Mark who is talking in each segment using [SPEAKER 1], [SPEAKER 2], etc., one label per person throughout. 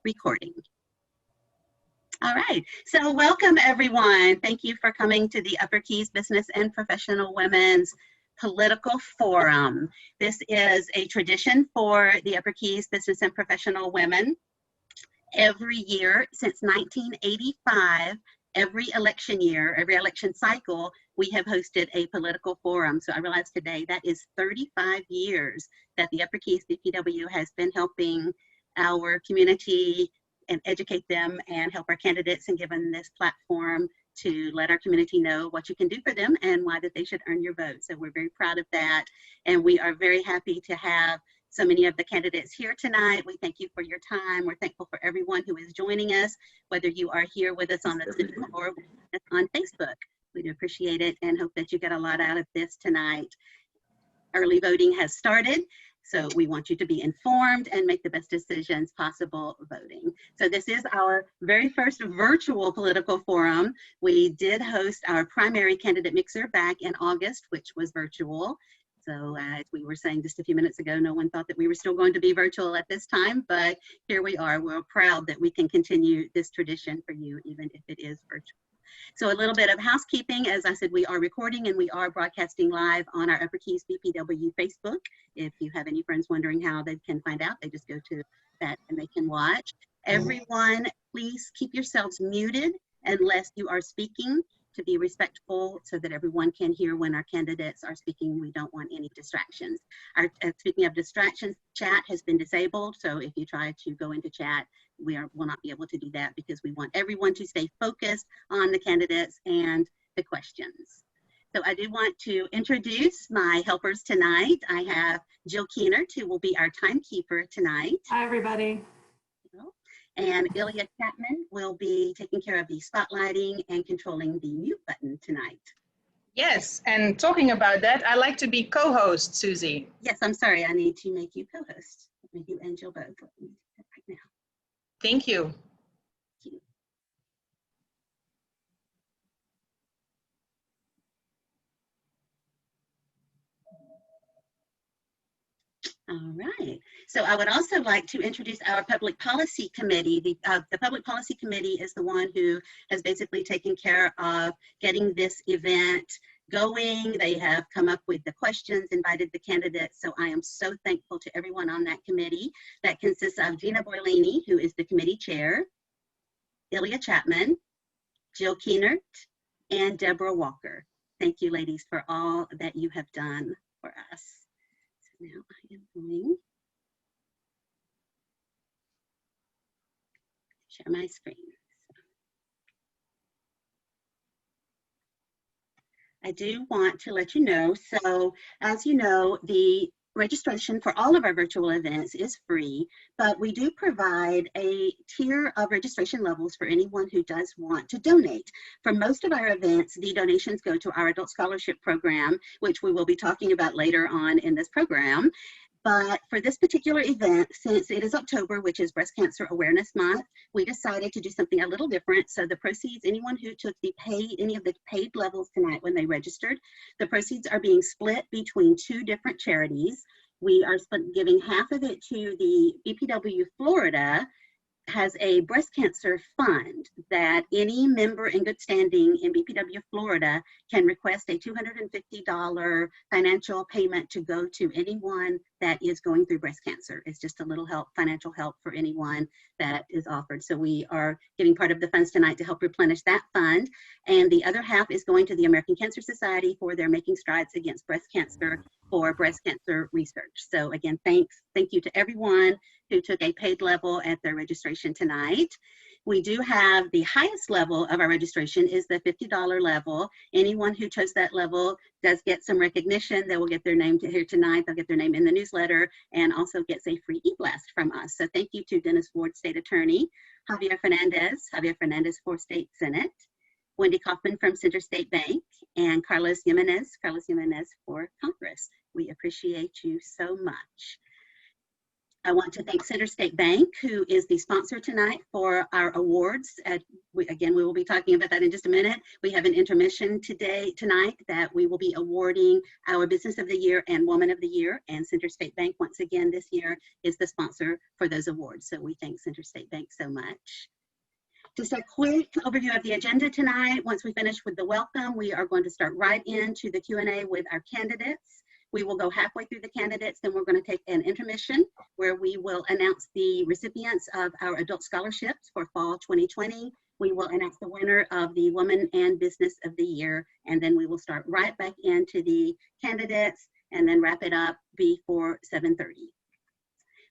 [SPEAKER 1] recording. All right, so welcome everyone. Thank you for coming to the Upper Keys Business and Professional Women's Political Forum. This is a tradition for the Upper Keys Business and Professional Women. Every year since 1985, every election year, every election cycle, we have hosted a political forum. So I realize today that is 35 years that the Upper Keys BPW has been helping our community and educate them and help our candidates, and given this platform to let our community know what you can do for them and why that they should earn your vote. So we're very proud of that, and we are very happy to have so many of the candidates here tonight. We thank you for your time. We're thankful for everyone who is joining us, whether you are here with us on the Zoom or on Facebook. We do appreciate it and hope that you get a lot out of this tonight. Early voting has started, so we want you to be informed and make the best decisions possible voting. So this is our very first virtual political forum. We did host our primary candidate mixer back in August, which was virtual. So as we were saying just a few minutes ago, no one thought that we were still going to be virtual at this time, but here we are. We're proud that we can continue this tradition for you, even if it is virtual. So a little bit of housekeeping. As I said, we are recording and we are broadcasting live on our Upper Keys BPW Facebook. If you have any friends wondering how they can find out, they just go to that and they can watch. Everyone, please keep yourselves muted unless you are speaking, to be respectful so that everyone can hear when our candidates are speaking. We don't want any distractions. Speaking of distractions, chat has been disabled. So if you try to go into chat, will not be able to do that because we want everyone to stay focused on the candidates and the questions. So I do want to introduce my helpers tonight. I have Jill Keenert, who will be our timekeeper tonight.
[SPEAKER 2] Hi, everybody.
[SPEAKER 1] And Ilya Chapman will be taking care of the spotlighting and controlling the mute button tonight.
[SPEAKER 3] Yes, and talking about that, I like to be co-host, Susie.
[SPEAKER 1] Yes, I'm sorry, I need to make you co-host. Make you and Jill both. Let me do that right now.
[SPEAKER 3] Thank you.
[SPEAKER 1] Thank you. All right, so I would also like to introduce our Public Policy Committee. The Public Policy Committee is the one who has basically taken care of getting this event going. They have come up with the questions, invited the candidates, so I am so thankful to everyone on that committee. That consists of Gina Borlini, who is the committee chair, Ilya Chapman, Jill Keenert, and Deborah Walker. Thank you, ladies, for all that you have done for us. Now I am going to share my screen. I do want to let you know, so as you know, the registration for all of our virtual events is free, but we do provide a tier of registration levels for anyone who does want to donate. For most of our events, the donations go to our Adult Scholarship Program, which we will be talking about later on in this program. But for this particular event, since it is October, which is Breast Cancer Awareness Month, we decided to do something a little different. So the proceeds, anyone who took any of the paid levels tonight when they registered, the proceeds are being split between two different charities. We are giving half of it to the BPW Florida, has a breast cancer fund that any member in good standing in BPW Florida can request a $250 financial payment to go to anyone that is going through breast cancer. It's just a little help, financial help for anyone that is offered. So we are giving part of the funds tonight to help replenish that fund. And the other half is going to the American Cancer Society for their Making Strides Against Breast Cancer for breast cancer research. So again, thank you to everyone who took a paid level at their registration tonight. We do have the highest level of our registration is the $50 level. Anyone who chose that level does get some recognition. They will get their name here tonight. They'll get their name in the newsletter and also gets a free e-blast from us. So thank you to Dennis Ward, State Attorney, Javier Fernandez for State Senate, Wendy Kaufman from Center State Bank, and Carlos Jimenez for Congress. We appreciate you so much. I want to thank Center State Bank, who is the sponsor tonight for our awards. Again, we will be talking about that in just a minute. We have an intermission tonight that we will be awarding our Business of the Year and Woman of the Year. And Center State Bank, once again, this year is the sponsor for those awards. So we thank Center State Bank so much. Just a quick overview of the agenda tonight. Once we finish with the welcome, we are going to start right into the Q&A with our candidates. We will go halfway through the candidates, then we're going to take an intermission where we will announce the recipients of our adult scholarships for fall 2020. We will announce the winner of the Woman and Business of the Year, and then we will start right back into the candidates and then wrap it up before 7:30.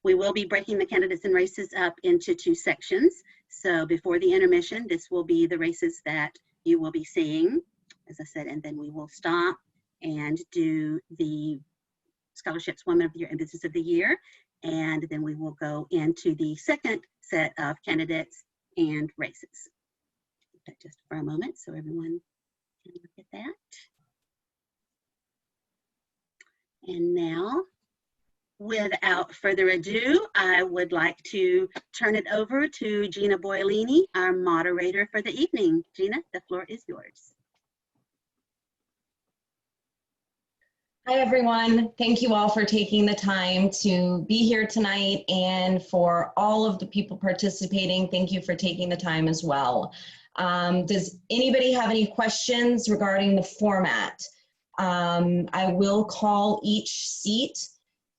[SPEAKER 1] We will be breaking the candidates and races up into two sections. So before the intermission, this will be the races that you will be seeing, as I said, and then we will stop and do the scholarships Women of the Year and Business of the Year. And then we will go into the second set of candidates and races. Just for a moment so everyone can look at that. And now, without further ado, I would like to turn it over to Gina Boiolini, our moderator for the evening. Gina, the floor is yours.
[SPEAKER 2] Hi, everyone. Thank you all for taking the time to be here tonight, and for all of the people participating, thank you for taking the time as well. Does anybody have any questions regarding the format? I will call each seat.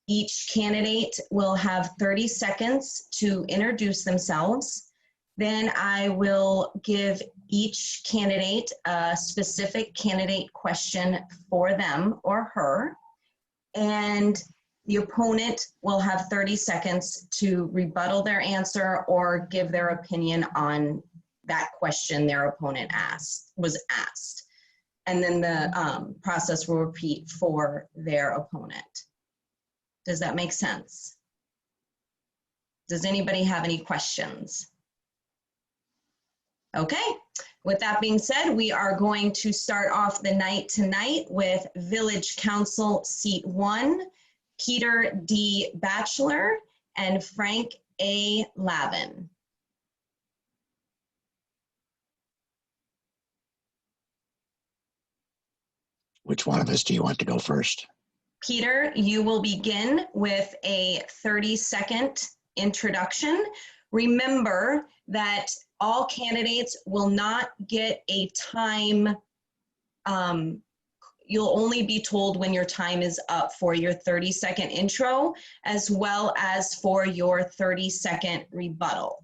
[SPEAKER 2] Each candidate will have 30 seconds to introduce themselves. Then I will give each candidate a specific candidate question for them or her, and the opponent will have 30 seconds to rebuttal their answer or give their opinion on that question their opponent was asked. And then the process will repeat for their opponent. Does that make sense? Does anybody have any questions? Okay, with that being said, we are going to start off the night tonight with Village Council Seat 1, Peter D. Batchelor and Frank A. Lavin.
[SPEAKER 4] Which one of us do you want to go first?
[SPEAKER 2] Peter, you will begin with a 30-second introduction. Remember that all candidates will not get a time. You'll only be told when your time is up for your 30-second intro, as well as for your 30-second rebuttal.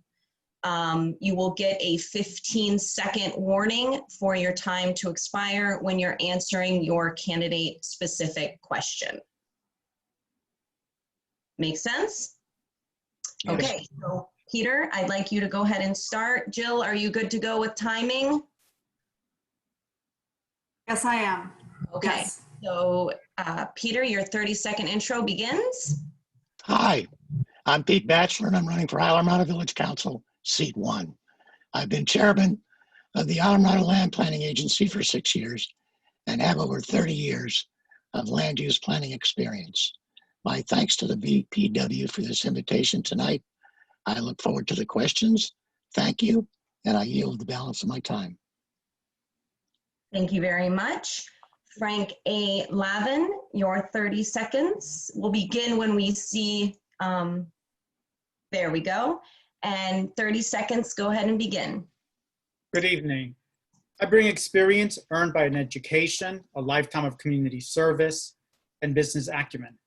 [SPEAKER 2] You will get a 15-second warning for your time to expire when you're answering your candidate-specific question. Make sense?
[SPEAKER 4] Yes.
[SPEAKER 2] Okay, so Peter, I'd like you to go ahead and start. Jill, are you good to go with timing?
[SPEAKER 5] Yes, I am.
[SPEAKER 2] Okay,
[SPEAKER 5] Yes.
[SPEAKER 2] so Peter, your 30-second intro begins.
[SPEAKER 4] Hi, I'm Pete Batchelor and I'm running for Islamorada Village Council, Seat 1. I've been chairman of the Islamorada Land Planning Agency for 6 years and have over 30 years of land use planning experience. My thanks to the BPW for this invitation tonight. I look forward to the questions. Thank you, and I yield the balance of my time.
[SPEAKER 2] Thank you very much. Frank A. Lavin, your 30 seconds will begin when we see, there we go. And 30 seconds, go ahead and begin.
[SPEAKER 6] Good evening. I bring experience earned by an education, a lifetime of community service, and business acumen.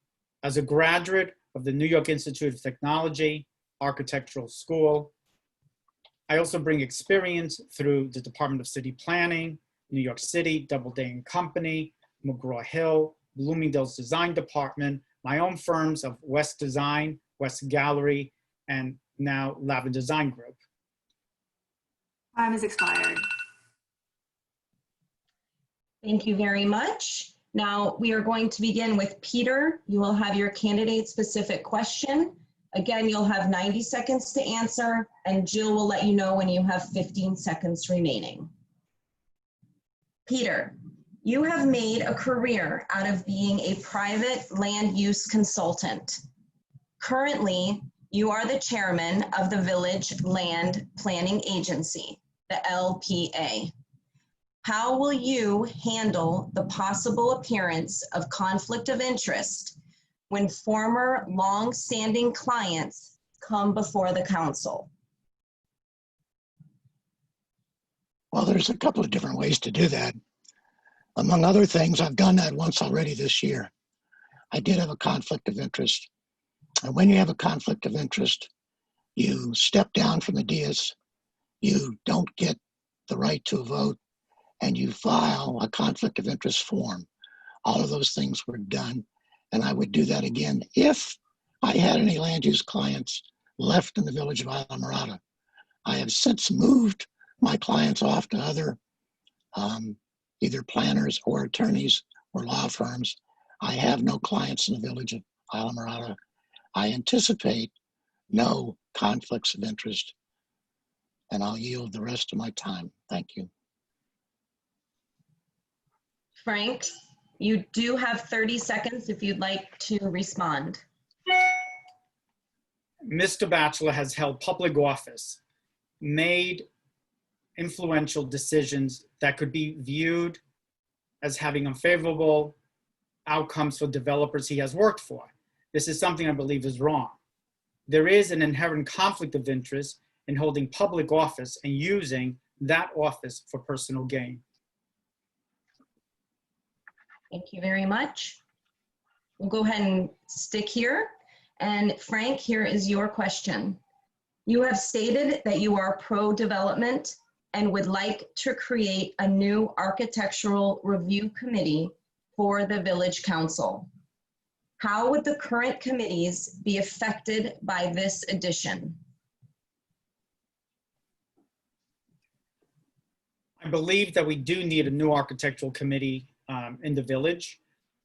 [SPEAKER 6] As a graduate of the New York Institute of Technology, Architectural School, I also bring experience through the Department of City Planning, New York City, Doubleday & Company, McGraw-Hill, Bloomingdale's Design Department, my own firms of West Design, West Gallery, and now Lavin Design Group.
[SPEAKER 5] Time is expired.
[SPEAKER 2] Thank you very much. Now we are going to begin with Peter. You will have your candidate-specific question. Again, you'll have 90 seconds to answer, and Jill will let you know when you have 15 seconds remaining. Peter, you have made a career out of being a private land use consultant. Currently, you are the chairman of the Village Land Planning Agency, the LPA. How will you handle the possible appearance of conflict of interest when former long-standing clients come before the council?
[SPEAKER 4] Well, there's a couple of different ways to do that. Among other things, I've done that once already this year. I did have a conflict of interest. And when you have a conflict of interest, you step down from the dais, you don't get the right to a vote, and you file a conflict of interest form. All of those things were done, and I would do that again if I had any land use clients left in the village of Islamorada. I have since moved my clients off to other either planners or attorneys or law firms. I have no clients in the village of Islamorada. I anticipate no conflicts of interest, and I'll yield the rest of my time. Thank you.
[SPEAKER 2] Frank, you do have 30 seconds if you'd like to respond.
[SPEAKER 6] Mr. Batchelor has held public office, made influential decisions that could be viewed as having unfavorable outcomes for developers he has worked for. This is something I believe is wrong. There is an inherent conflict of interest in holding public office and using that office for personal gain.
[SPEAKER 2] Thank you very much. We'll go ahead and stick here. And Frank, here is your question. You have stated that you are pro-development and would like to create a new architectural review committee for the village council. How would the current committees be affected by this addition?
[SPEAKER 6] I believe that we do need a new architectural committee in the village.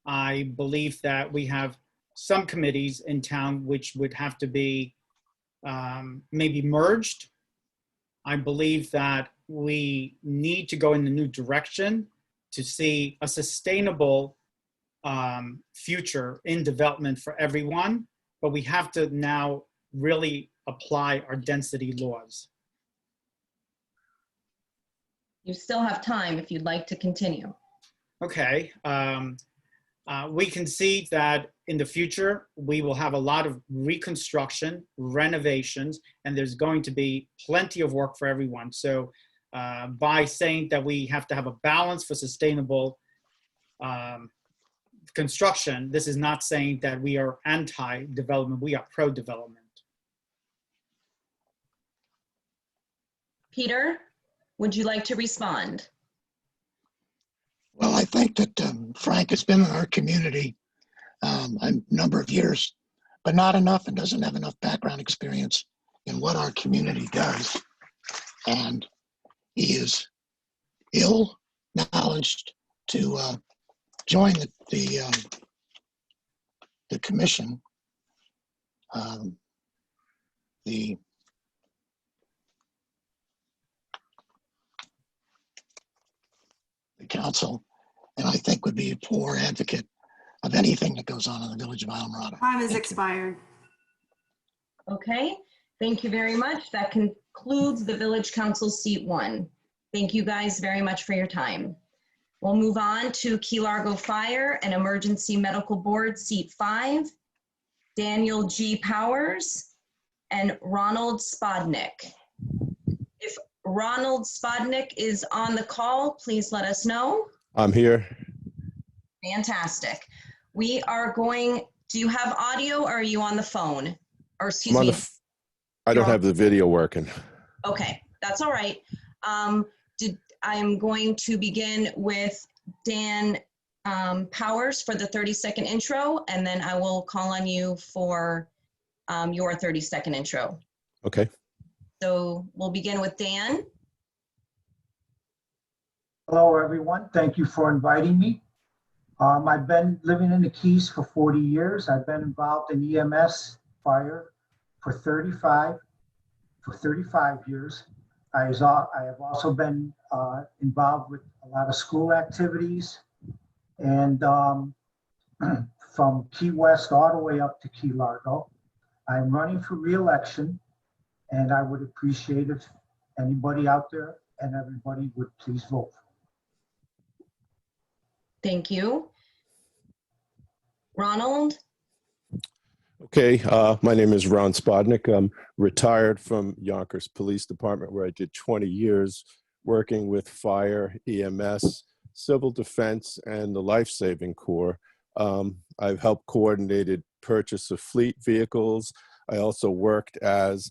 [SPEAKER 6] I believe that we have some committees in town which would have to be maybe merged. I believe that we need to go in a new direction to see a sustainable future in development for everyone, but we have to now really apply our density laws.
[SPEAKER 2] You still have time if you'd like to continue.
[SPEAKER 6] Okay, we can see that in the future, we will have a lot of reconstruction, renovations, and there's going to be plenty of work for everyone. So by saying that we have to have a balance for sustainable construction, this is not saying that we are anti-development, we are pro-development.
[SPEAKER 2] Peter, would you like to respond?
[SPEAKER 4] Well, I think that Frank has been in our community a number of years, but not enough, and doesn't have enough background experience in what our community does. And he is ill-knowledged to join the commission. The council, and I think would be a poor advocate of anything that goes on in the village of Islamorada.
[SPEAKER 5] Time is
[SPEAKER 4] Thank you.
[SPEAKER 5] expired.
[SPEAKER 2] Okay, thank you very much. That concludes the Village Council Seat 1. Thank you guys very much for your time. We'll move on to Key Largo Fire and Emergency Medical Board Seat 5, Daniel G. Powers and Ronald Spodnik. If Ronald Spodnik is on the call, please let us know.
[SPEAKER 7] I'm here.
[SPEAKER 2] Fantastic. We are going, do you have audio or are you on the phone? Or excuse
[SPEAKER 7] I'm on
[SPEAKER 2] me.
[SPEAKER 7] I don't have the video working.
[SPEAKER 2] Okay, that's all right. I'm going to begin with Dan Powers for the 30-second intro, and then I will call on you for your 30-second intro.
[SPEAKER 7] Okay.
[SPEAKER 2] So we'll begin with Dan.
[SPEAKER 8] Hello, everyone. Thank you for inviting me. I've been living in the Keys for 40 years. I've been involved in EMS fire for 35 years. I have also been involved with a lot of school activities, and from Key West all the way up to Key Largo. I'm running for re-election, and I would appreciate if anybody out there and everybody would please vote.
[SPEAKER 2] Thank you. Ronald?
[SPEAKER 7] Okay, my name is Ron Spodnik. I'm retired from Yonkers Police Department, where I did 20 years working with fire, EMS, civil defense, and the life-saving corps. I've helped coordinated purchase of fleet vehicles. I also worked as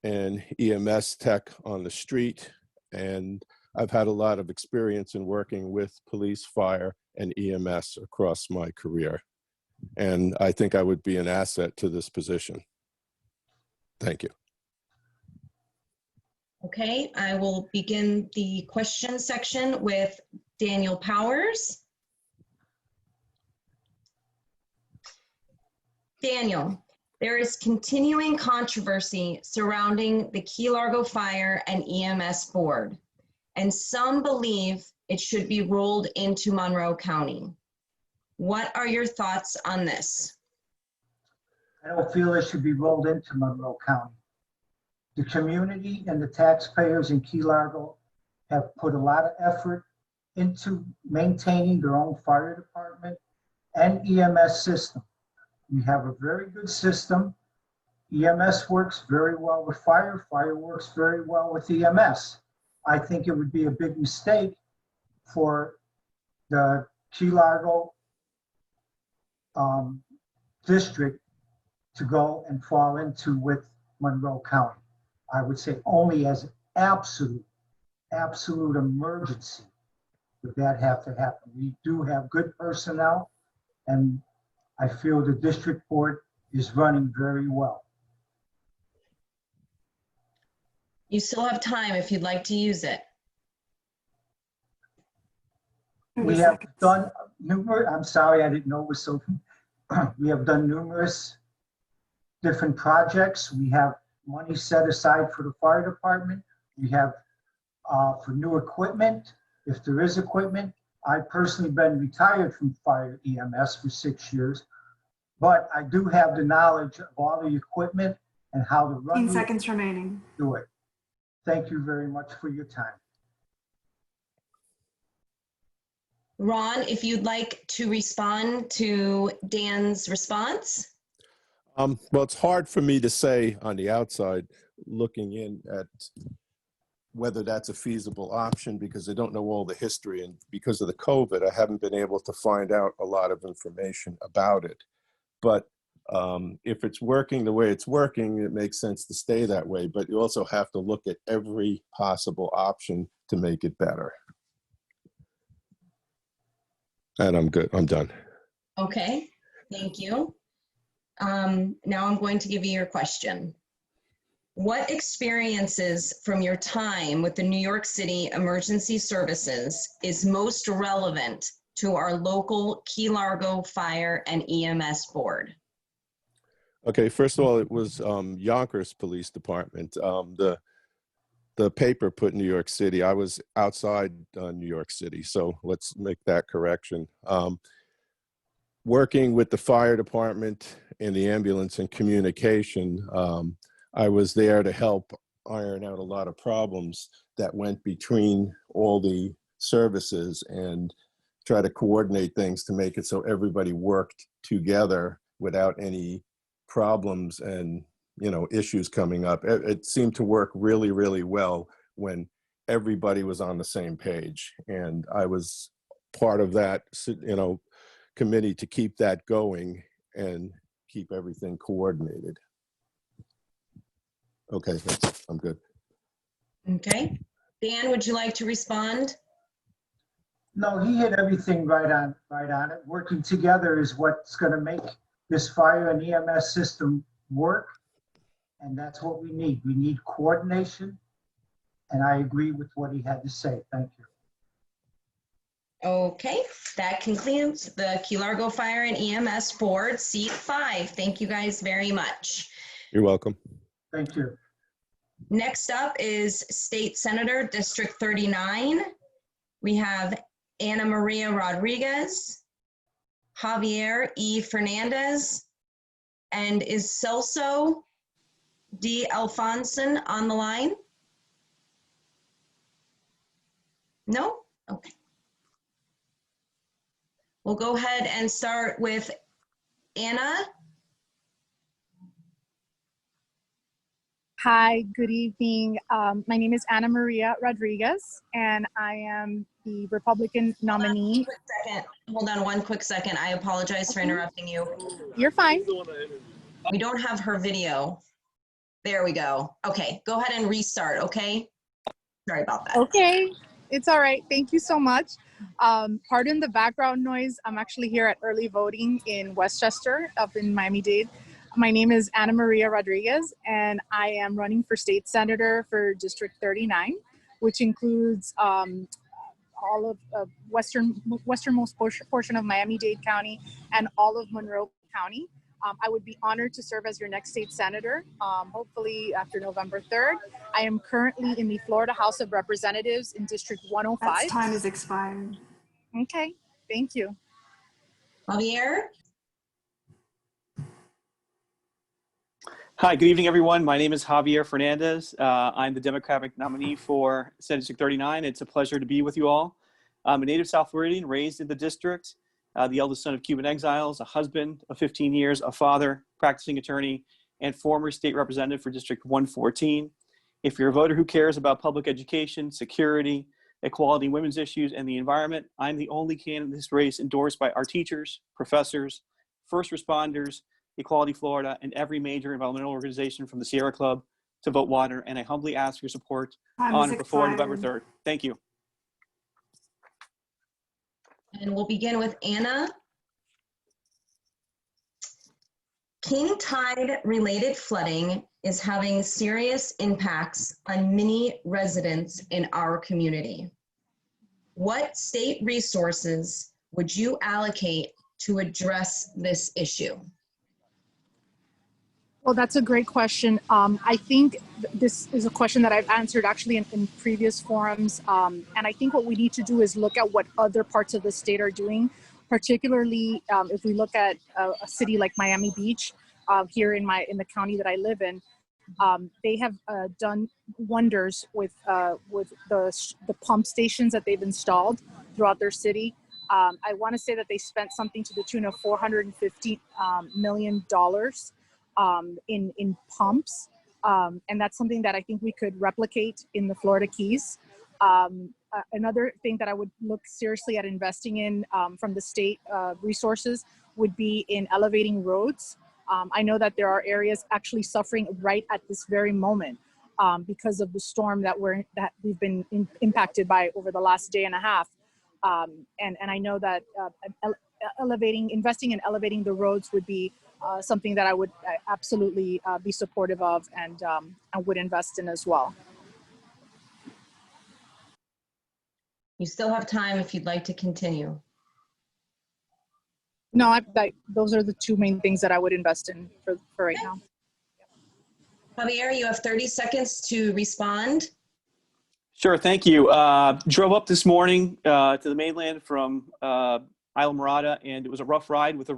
[SPEAKER 7] an EMS tech on the street, and I've had a lot of experience in working with police, fire, and EMS across my career. And I think I would be an asset to this position. Thank you.
[SPEAKER 2] Okay, I will begin the question section with Daniel Powers. Daniel, there is continuing controversy surrounding the Key Largo Fire and EMS Board, and some believe it should be rolled into Monroe County. What are your thoughts on this?
[SPEAKER 8] I don't feel it should be rolled into Monroe County. The community and the taxpayers in Key Largo have put a lot of effort into maintaining their own fire department and EMS system. We have a very good system. EMS works very well with fire. Fire works very well with EMS. I think it would be a big mistake for the Key Largo district to go and fall into with Monroe County. I would say only as an absolute emergency would that have to happen. We do have good personnel, and I feel the district board is running very well.
[SPEAKER 2] You still have time if you'd like to use it.
[SPEAKER 8] We have done numerous, I'm sorry, I didn't know it was so, we have done numerous different projects. We have money set aside for the fire department. We have for new equipment, if there is equipment. I've personally been retired from fire EMS for 6 years, but I do have the knowledge of all the equipment and how to run
[SPEAKER 5] 15 seconds remaining.
[SPEAKER 8] do it. Thank you very much for your time.
[SPEAKER 2] Ron, if you'd like to respond to Dan's response.
[SPEAKER 7] Well, it's hard for me to say on the outside, looking in at whether that's a feasible option, because I don't know all the history, and because of the COVID, I haven't been able to find out a lot of information about it. But if it's working the way it's working, it makes sense to stay that way. But you also have to look at every possible option to make it better. And I'm good. I'm done.
[SPEAKER 2] Okay, thank you. Now I'm going to give you your question. What experiences from your time with the New York City Emergency Services is most relevant to our local Key Largo Fire and EMS Board?
[SPEAKER 7] Okay, first of all, it was Yonkers Police Department. The paper put New York City. I was outside New York City, so let's make that correction. Working with the fire department and the ambulance and communication, I was there to help iron out a lot of problems that went between all the services and try to coordinate things to make it so everybody worked together without any problems and issues coming up. It seemed to work really, really well when everybody was on the same page. And I was part of that, committee to keep that going and keep everything coordinated. Okay, I'm good.
[SPEAKER 2] Okay. Dan, would you like to respond?
[SPEAKER 8] No, he hit everything right on it. Working together is what's going to make this fire and EMS system work. And that's what we need. We need coordination. And I agree with what he had to say. Thank you.
[SPEAKER 2] Okay, that concludes the Key Largo Fire and EMS Board, seat 5. Thank you guys very much.
[SPEAKER 7] You're welcome.
[SPEAKER 8] Thank you.
[SPEAKER 2] Next up is State Senator District 39. We have Ana Maria Rodriguez, Javier E. Fernandez, And is Celso D. Alfonson on the line? No? Okay. We'll go ahead and start with Anna.
[SPEAKER 9] Hi, good evening. My name is Ana Maria Rodriguez, and I am the Republican nominee.
[SPEAKER 2] Hold on one quick second. I apologize for interrupting you.
[SPEAKER 9] You're fine.
[SPEAKER 2] We don't have her video. There we go. Okay, go ahead and restart, okay? Sorry about that.
[SPEAKER 9] Okay, it's all right. Thank you so much. Pardon the background noise. I'm actually here at early voting in Westchester, up in Miami-Dade. My name is Ana Maria Rodriguez, and I am running for state senator for District 39, which includes all of westernmost portion of Miami-Dade County and all of Monroe County. I would be honored to serve as your next state senator, hopefully after November 3rd. I am currently in the Florida House of Representatives in District 105.
[SPEAKER 5] That's time is expired.
[SPEAKER 9] Okay, thank you.
[SPEAKER 2] Javier?
[SPEAKER 10] Hi, good evening, everyone. My name is Javier Fernandez. I'm the Democratic nominee for Senate District 39. It's a pleasure to be with you all. I'm a native South Floridian, raised in the district, the eldest son of Cuban exiles, a husband of 15 years, a father, practicing attorney, and former state representative for District 114. If you're a voter who cares about public education, security, equality, women's issues, and the environment, I'm the only candidate in this race endorsed by our teachers, professors, first responders, Equality Florida, and every major environmental organization from the Sierra Club to Vote Water, and I humbly ask for your support on and before November 3rd. Thank you.
[SPEAKER 2] And we'll begin with Anna. King tide related flooding is having serious impacts on many residents in our community. What state resources would you allocate to address this issue?
[SPEAKER 9] Well, that's a great question. I think this is a question that I've answered actually in previous forums. And I think what we need to do is look at what other parts of the state are doing, particularly if we look at a city like Miami Beach here in the county that I live in. They have done wonders with the pump stations that they've installed throughout their city. I want to say that they spent something to the tune of $450 million in pumps, and that's something that I think we could replicate in the Florida Keys. Another thing that I would look seriously at investing in from the state resources would be in elevating roads. I know that there are areas actually suffering right at this very moment because of the storm that we've been impacted by over the last day and a half. And I know that investing in elevating the roads would be something that I would absolutely be supportive of, and I would invest in as well.
[SPEAKER 2] You still have time if you'd like to continue.
[SPEAKER 9] No, those are the two main things that I would invest in for right now.
[SPEAKER 2] Javier, you have 30 seconds to respond.
[SPEAKER 10] Sure, thank you. Drove up this morning to the mainland from Islamorada, and it was a rough ride with the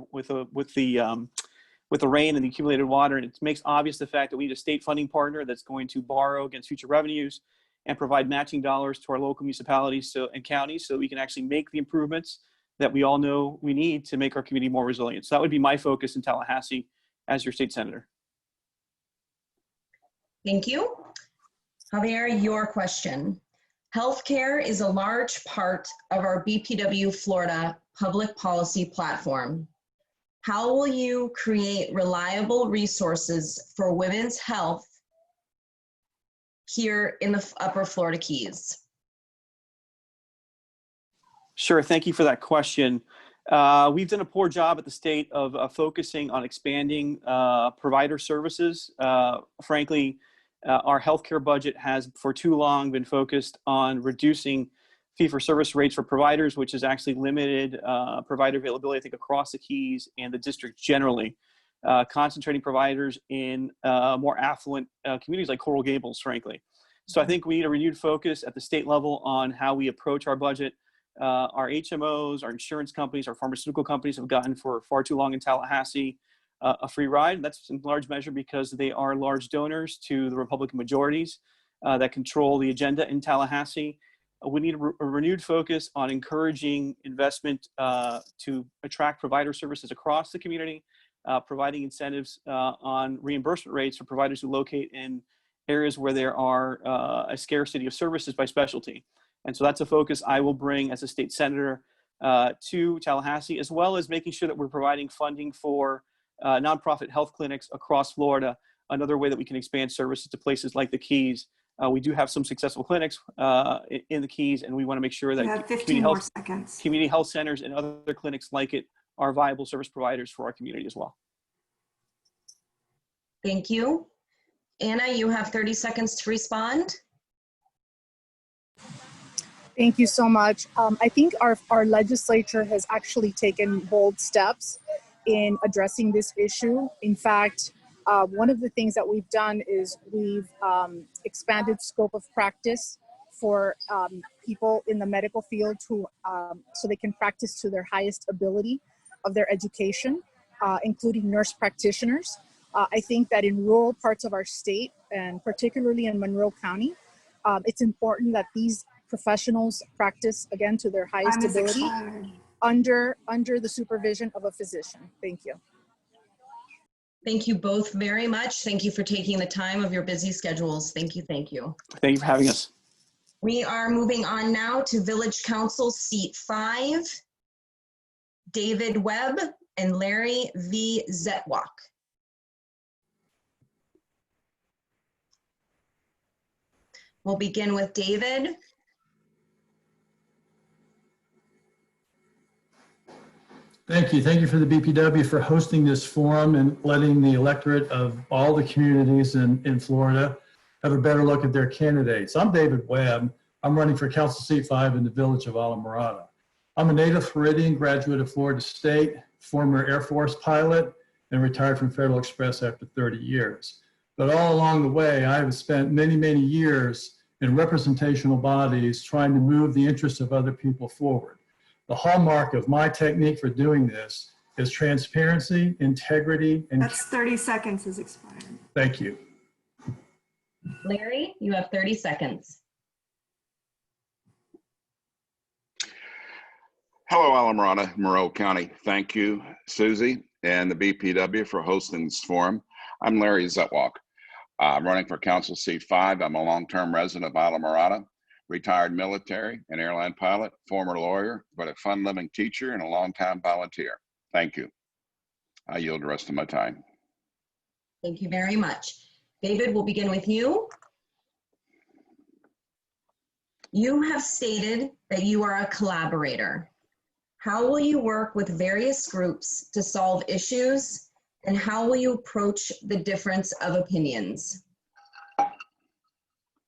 [SPEAKER 10] rain and the accumulated water, and it makes obvious the fact that we need a state funding partner that's going to borrow against future revenues and provide matching dollars to our local municipalities and counties so that we can actually make the improvements that we all know we need to make our community more resilient. So that would be my focus in Tallahassee as your state senator.
[SPEAKER 2] Thank you. Javier, your question. Healthcare is a large part of our BPW Florida public policy platform. How will you create reliable resources for women's health here in the Upper Florida Keys?
[SPEAKER 10] Sure, thank you for that question. We've done a poor job at the state of focusing on expanding provider services. Frankly, our healthcare budget has for too long been focused on reducing fee-for-service rates for providers, which has actually limited provider availability, I think, across the Keys and the district generally, concentrating providers in more affluent communities like Coral Gables, frankly. So I think we need a renewed focus at the state level on how we approach our budget. Our HMOs, our insurance companies, our pharmaceutical companies have gotten for far too long in Tallahassee. a free ride. That's in large measure because they are large donors to the Republican majorities that control the agenda in Tallahassee. We need a renewed focus on encouraging investment to attract provider services across the community, providing incentives on reimbursement rates for providers who locate in areas where there are a scarcity of services by specialty. And so that's a focus I will bring as a state senator to Tallahassee, as well as making sure that we're providing funding for nonprofit health clinics across Florida, another way that we can expand services to places like the Keys. We do have some successful clinics in the Keys, and we want to make sure that
[SPEAKER 5] You have 15 more seconds.
[SPEAKER 10] community health centers and other clinics like it are viable service providers for our community as well.
[SPEAKER 2] Thank you. Anna, you have 30 seconds to respond.
[SPEAKER 9] Thank you so much. I think our legislature has actually taken bold steps in addressing this issue. In fact, one of the things that we've done is we've expanded scope of practice for people in the medical field who, so they can practice to their highest ability of their education, including nurse practitioners. I think that in rural parts of our state, and particularly in Monroe County, it's important that these professionals practice, again, to their highest ability under the supervision of a physician. Thank you.
[SPEAKER 2] Thank you both very much. Thank you for taking the time of your busy schedules. Thank you, thank you.
[SPEAKER 10] Thank you for having us.
[SPEAKER 2] We are moving on now to Village Council Seat 5, David Webb and Larry V. Zetwak. We'll begin with David.
[SPEAKER 11] Thank you. Thank you for the BPW for hosting this forum and letting the electorate of all the communities in Florida have a better look at their candidates. I'm David Webb. I'm running for Council Seat 5 in the village of Alamorada. I'm a native Floridian, graduate of Florida State, former Air Force pilot, and retired from Federal Express after 30 years. But all along the way, I have spent many, many years in representational bodies trying to move the interests of other people forward. The hallmark of my technique for doing this is transparency, integrity, and—
[SPEAKER 5] That's 30 seconds has expired.
[SPEAKER 11] Thank you.
[SPEAKER 2] Larry, you have 30 seconds.
[SPEAKER 12] Hello, Alamorada, Monroe County. Thank you, Susie and the BPW for hosting this forum. I'm Larry Zetwak. I'm running for Council Seat 5. I'm a long-term resident of Alamorada, retired military and airline pilot, former lawyer, but a fun-loving teacher and a long-time volunteer. Thank you. I yield the rest of my time.
[SPEAKER 2] Thank you very much. David, we'll begin with you. You have stated that you are a collaborator. How will you work with various groups to solve issues, and how will you approach the difference of opinions?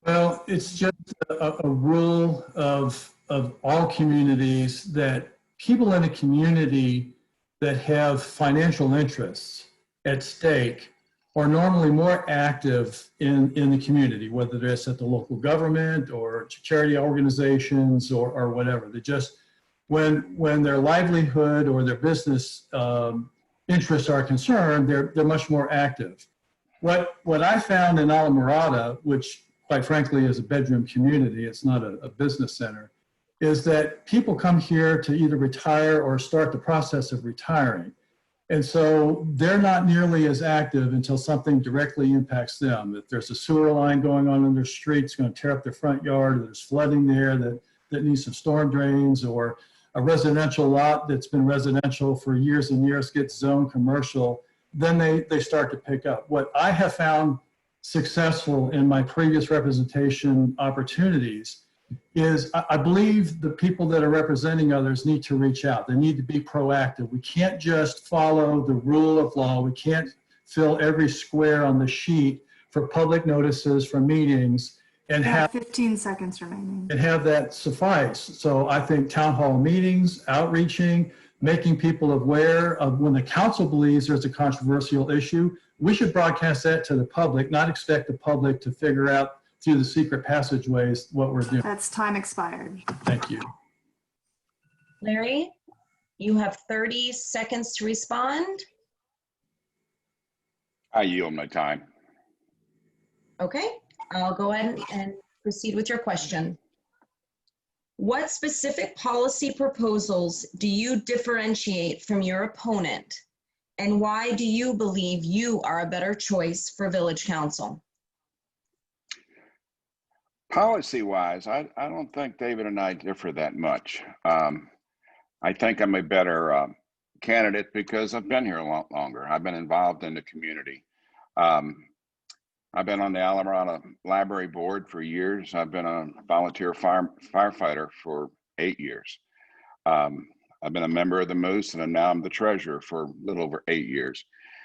[SPEAKER 11] Well, it's just a rule of all communities that people in a community that have financial interests at stake are normally more active in the community, whether it's at the local government or charity organizations or whatever. They just, when their livelihood or their business interests are concerned, they're much more active. What I found in Alamorada, which quite frankly is a bedroom community, it's not a business center, is that people come here to either retire or start the process of retiring. And so they're not nearly as active until something directly impacts them. If there's a sewer line going on in their street, it's going to tear up their front yard, or there's flooding there that needs some storm drains, or a residential lot that's been residential for years and years gets zoned commercial, then they start to pick up. What I have found successful in my previous representation opportunities is I believe the people that are representing others need to reach out. They need to be proactive. We can't just follow the rule of law. We can't fill every square on the sheet for public notices for meetings and have
[SPEAKER 5] 15 seconds remaining.
[SPEAKER 11] And have that suffice. So I think town hall meetings, outreaching, making people aware of when the council believes there's a controversial issue, we should broadcast that to the public, not expect the public to figure out through the secret passageways what we're doing.
[SPEAKER 5] That's time expired.
[SPEAKER 11] Thank you.
[SPEAKER 2] Larry, you have 30 seconds to respond.
[SPEAKER 12] I yield my time.
[SPEAKER 2] Okay, I'll go ahead and proceed with your question. What specific policy proposals do you differentiate from your opponent? And why do you believe you are a better choice for Village Council?
[SPEAKER 12] Policy-wise, I don't think David and I differ that much. I think I'm a better candidate because I've been here a lot longer. I've been involved in the community. I've been on the Alamorada Library Board for years. I've been a volunteer firefighter for 8 years. I've been a member of the Moose, and now I'm the treasurer for a little over 8 years.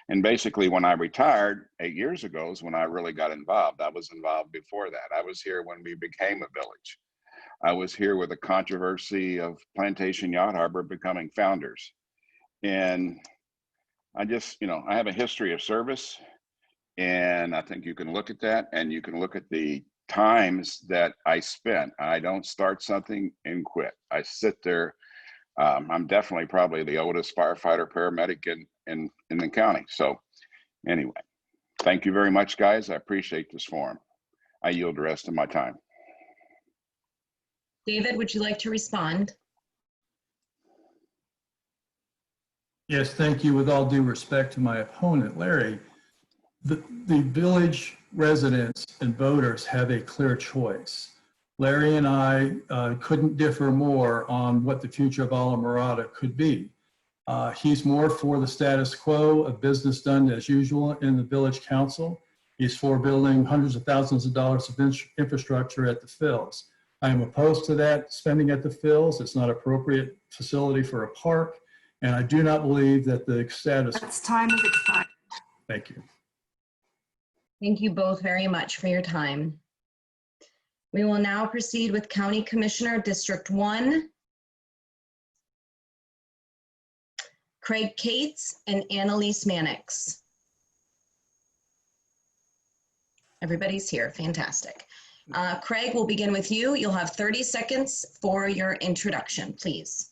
[SPEAKER 12] And basically, when I retired 8 years ago is when I really got involved. I was involved before that. I was here when we became a village. I was here with the controversy of Plantation Yacht Harbor becoming founders. And I just, I have a history of service. And I think you can look at that, and you can look at the times that I spent. I don't start something and quit. I sit there. I'm definitely probably the oldest firefighter paramedic in the county. So anyway, thank you very much, guys. I appreciate this forum. I yield the rest of my time.
[SPEAKER 2] David, would you like to respond?
[SPEAKER 11] Yes, thank you. With all due respect to my opponent, Larry, the village residents and voters have a clear choice. Larry and I couldn't differ more on what the future of Alamorada could be. He's more for the status quo of business done as usual in the village council. He's for building hundreds of thousands of dollars of infrastructure at the Phils. I am opposed to that spending at the Phils. It's not appropriate facility for a park. And I do not believe that the status.
[SPEAKER 5] That's time has expired.
[SPEAKER 11] Thank you.
[SPEAKER 2] Thank you both very much for your time. We will now proceed with County Commissioner District 1, Craig Cates and Annalise Mannix. Everybody's here, fantastic. Craig, we'll begin with you. You'll have 30 seconds for your introduction, please.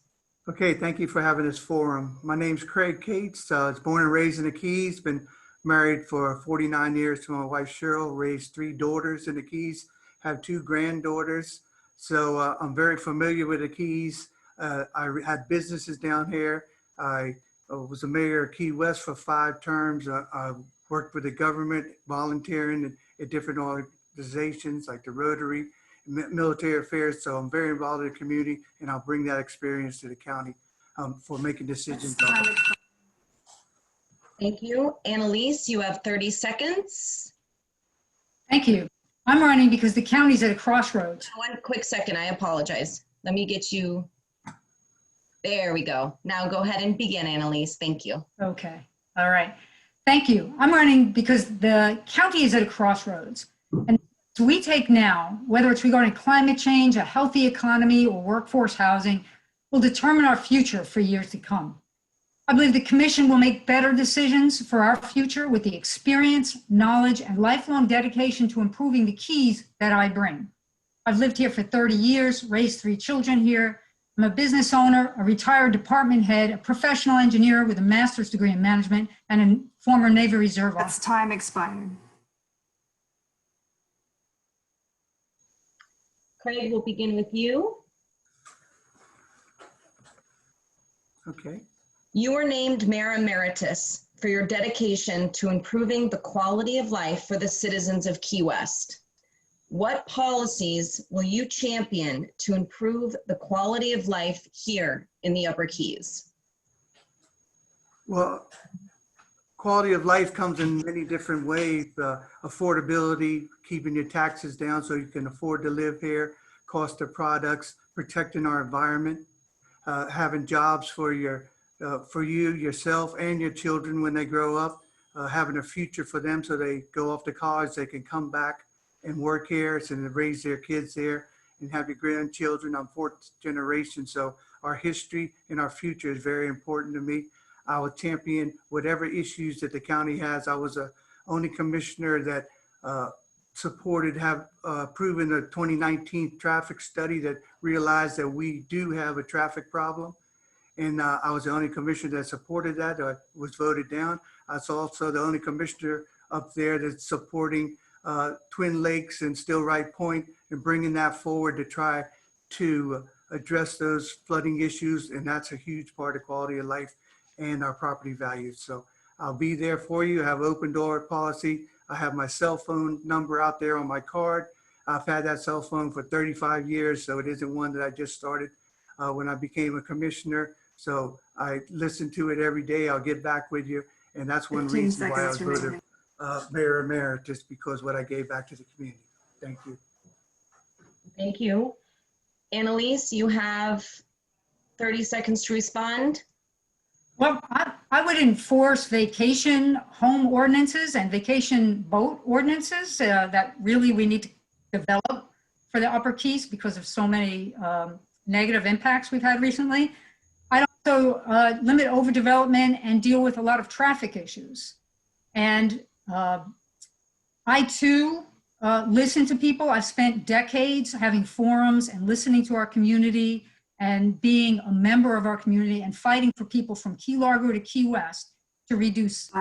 [SPEAKER 13] Okay, thank you for having this forum. My name's Craig Cates. I was born and raised in the Keys, been married for 49 years to my wife Cheryl, raised 3 daughters in the Keys, have 2 granddaughters. So I'm very familiar with the Keys. I had businesses down here. I was a mayor of Key West for 5 terms. I worked with the government, volunteering at different organizations like the Rotary, military affairs. So I'm very involved in the community, and I'll bring that experience to the county for making decisions.
[SPEAKER 2] Thank you. Annalise, you have 30 seconds.
[SPEAKER 14] Thank you. I'm running because the county's at a crossroads.
[SPEAKER 2] One quick second, I apologize. Let me get you. There we go. Now go ahead and begin, Annalise. Thank you.
[SPEAKER 14] Okay. All right. Thank you. I'm running because the county is at a crossroads. And so we take now, whether it's regarding climate change, a healthy economy, or workforce housing, will determine our future for years to come. I believe the Commission will make better decisions for our future with the experience, knowledge, and lifelong dedication to improving the Keys that I bring. I've lived here for 30 years, raised 3 children here. I'm a business owner, a retired department head, a professional engineer with a master's degree in management, and a former Navy Reserve officer.
[SPEAKER 5] That's time expired.
[SPEAKER 2] Craig, we'll begin with you.
[SPEAKER 13] Okay.
[SPEAKER 2] You were named Mayor Emeritus for your dedication to improving the quality of life for the citizens of Key West. What policies will you champion to improve the quality of life here in the Upper Keys?
[SPEAKER 13] Well, quality of life comes in many different ways. Affordability, keeping your taxes down so you can afford to live here, cost of products, protecting our environment, having jobs for you, yourself, and your children when they grow up, having a future for them so they go off to college, they can come back and work here and raise their kids here and have your grandchildren. I'm 4th generation, so our history and our future is very important to me. I will champion whatever issues that the county has. I was the only commissioner that proven the 2019 traffic study that realized that we do have a traffic problem. And I was the only commissioner that supported that, was voted down. I was also the only commissioner up there that's supporting Twin Lakes and Stillwright Point and bringing that forward to try to address those flooding issues. And that's a huge part of quality of life and our property values. So I'll be there for you. I have open door policy. I have my cell phone number out there on my card. I've had that cell phone for 35 years, so it isn't one that I just started when I became a commissioner. So I listen to it every day. I'll get back with you. And that's one reason why I was voted mayor emeritus, because what I gave back to the community. Thank you.
[SPEAKER 2] Thank you. Annalise, you have 30 seconds to respond.
[SPEAKER 14] Well, I would enforce vacation home ordinances and vacation boat ordinances that really we need to develop for the Upper Keys because of so many negative impacts we've had recently. I'd also limit overdevelopment and deal with a lot of traffic issues. And I too listen to people. I've spent decades having forums and listening to our community and being a member of our community and fighting for people from Key Largo to Key West to reduce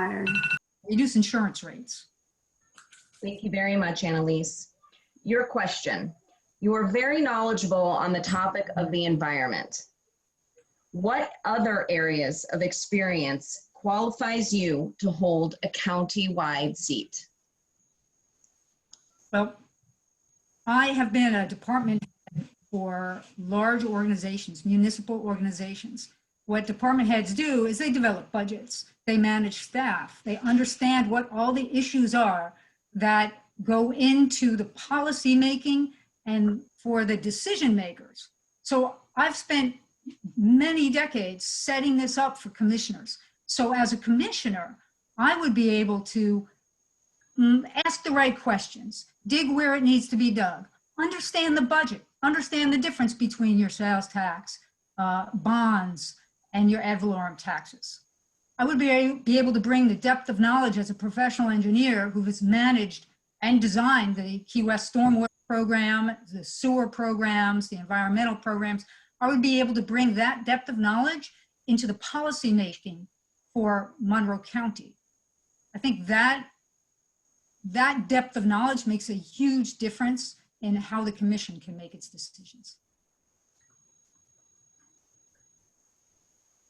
[SPEAKER 14] insurance rates.
[SPEAKER 2] Thank you very much, Annalise. Your question. You are very knowledgeable on the topic of the environment. What other areas of experience qualifies you to hold a county-wide seat?
[SPEAKER 14] Well, I have been a department head for large organizations, municipal organizations. What department heads do is they develop budgets, they manage staff, they understand what all the issues are that go into the policy making and for the decision makers. So I've spent many decades setting this up for commissioners. So as a commissioner, I would be able to ask the right questions, dig where it needs to be dug, understand the budget, understand the difference between your sales tax, bonds, and your ad valorem taxes. I would be able to bring the depth of knowledge as a professional engineer who has managed and designed the Key West Stormwater Program, the sewer programs, the environmental programs. I would be able to bring that depth of knowledge into the policy making for Monroe County. I think that depth of knowledge makes a huge difference in how the commission can make its decisions.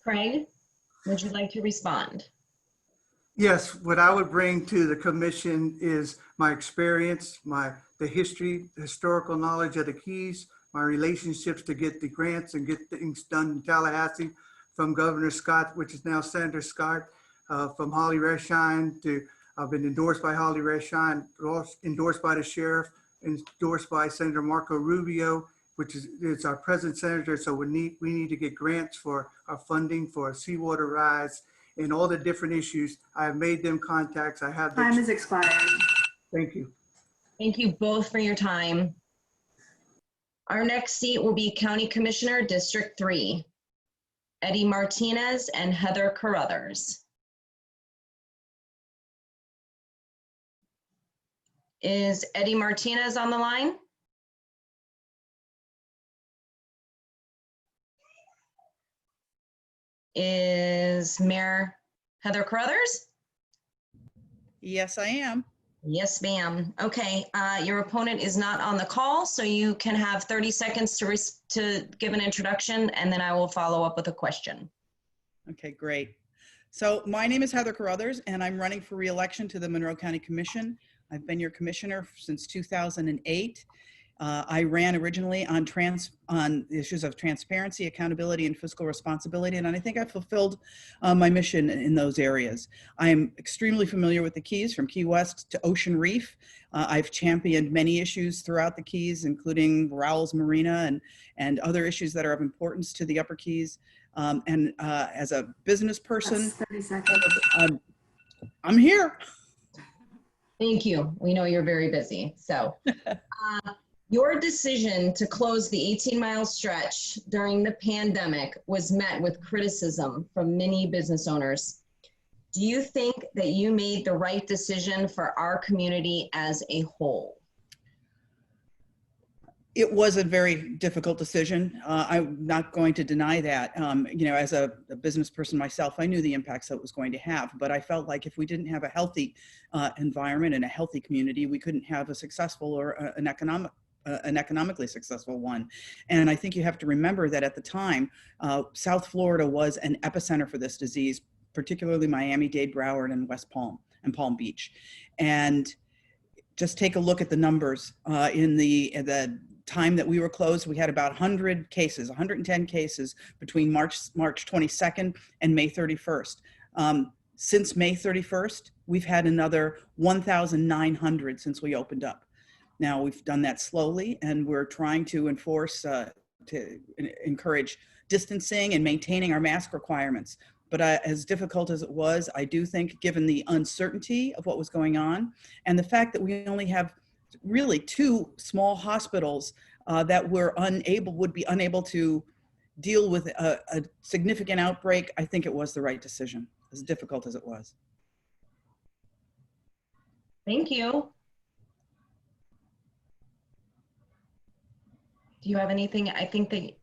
[SPEAKER 2] Craig, would you like to respond?
[SPEAKER 13] Yes, what I would bring to the commission is my experience, the history, the historical knowledge of the Keys, my relationships to get the grants and get things done in Tallahassee from Governor Scott, which is now Senator Scott, from Holly Reshine to, I've been endorsed by Holly Reshine, endorsed by the sheriff, endorsed by Senator Marco Rubio, which is our present senator. So we need to get grants for our funding for seawater rise and all the different issues. I have made them contacts. I have.
[SPEAKER 5] Time is expired.
[SPEAKER 13] Thank you.
[SPEAKER 2] Thank you both for your time. Our next seat will be County Commissioner, District 3, Eddie Martinez and Heather Carruthers. Is Eddie Martinez on the line? Is Mayor Heather Carruthers?
[SPEAKER 15] Yes, I am.
[SPEAKER 2] Yes, ma'am. Okay, your opponent is not on the call, so you can have 30 seconds to give an introduction, and then I will follow up with a question.
[SPEAKER 15] Okay, great. So my name is Heather Carruthers, and I'm running for re-election to the Monroe County Commission. I've been your commissioner since 2008. I ran originally on issues of transparency, accountability, and fiscal responsibility, and I think I fulfilled my mission in those areas. I am extremely familiar with the Keys, from Key West to Ocean Reef. I've championed many issues throughout the Keys, including Rowell's Marina and other issues that are of importance to the Upper Keys. As a business person,
[SPEAKER 5] 30 seconds.
[SPEAKER 15] I'm here.
[SPEAKER 2] Thank you. We know you're very busy. So your decision to close the 18-mile stretch during the pandemic was met with criticism from many business owners. Do you think that you made the right decision for our community as a whole?
[SPEAKER 15] It was a very difficult decision. I'm not going to deny that. You know, as a business person myself, I knew the impacts that it was going to have, but I felt like if we didn't have a healthy environment and a healthy community, we couldn't have a successful or an economically successful one. And I think you have to remember that at the time, South Florida was an epicenter for this disease, particularly Miami-Dade, Broward, and West Palm and Palm Beach. And just take a look at the numbers. In the time that we were closed, we had about 100 cases, 110 cases between March 22nd and May 31st. Since May 31st, we've had another 1,900 since we opened up. Now, we've done that slowly, and we're trying to enforce, to encourage distancing and maintaining our mask requirements. But as difficult as it was, I do think, given the uncertainty of what was going on and the fact that we only have really 2 small hospitals that would be unable to deal with a significant outbreak, I think it was the right decision, as difficult as it was.
[SPEAKER 2] Thank you. Do you have anything? I think that,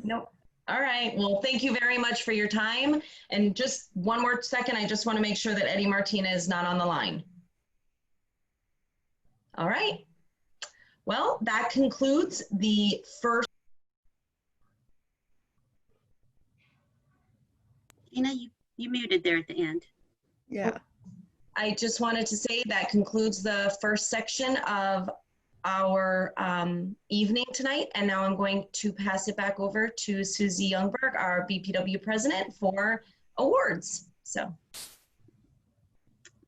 [SPEAKER 2] nope. All right. Well, thank you very much for your time. And just one more second, I just want to make sure that Eddie Martinez is not on the line. All right. Well, that concludes the first.
[SPEAKER 1] Gina, you muted there at the end.
[SPEAKER 15] Yeah.
[SPEAKER 2] I just wanted to say that concludes the first section of our evening tonight. And now I'm going to pass it back over to Susie Youngberg, our BPW president, for awards. So.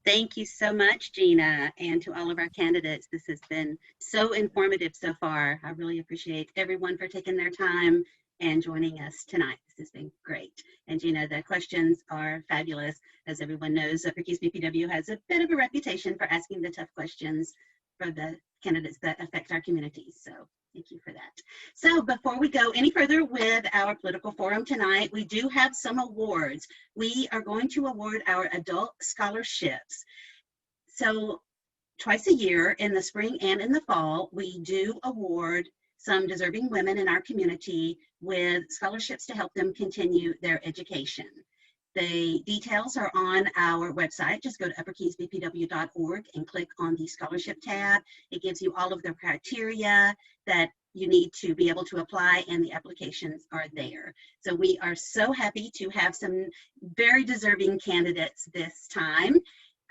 [SPEAKER 1] Thank you so much, Gina, and to all of our candidates. This has been so informative so far. I really appreciate everyone for taking their time and joining us tonight. This has been great. And Gina, the questions are fabulous. As everyone knows, Upper Keys BPW has a bit of a reputation for asking the tough questions for the candidates that affect our communities. So thank you for that. So before we go any further with our political forum tonight, we do have some awards. We are going to award our adult scholarships. So twice a year, in the spring and in the fall, we do award some deserving women in our community with scholarships to help them continue their education. The details are on our website. Just go to upperkeysbpw.org and click on the scholarship tab. It gives you all of the criteria that you need to be able to apply, and the applications are there. So we are so happy to have some very deserving candidates this time.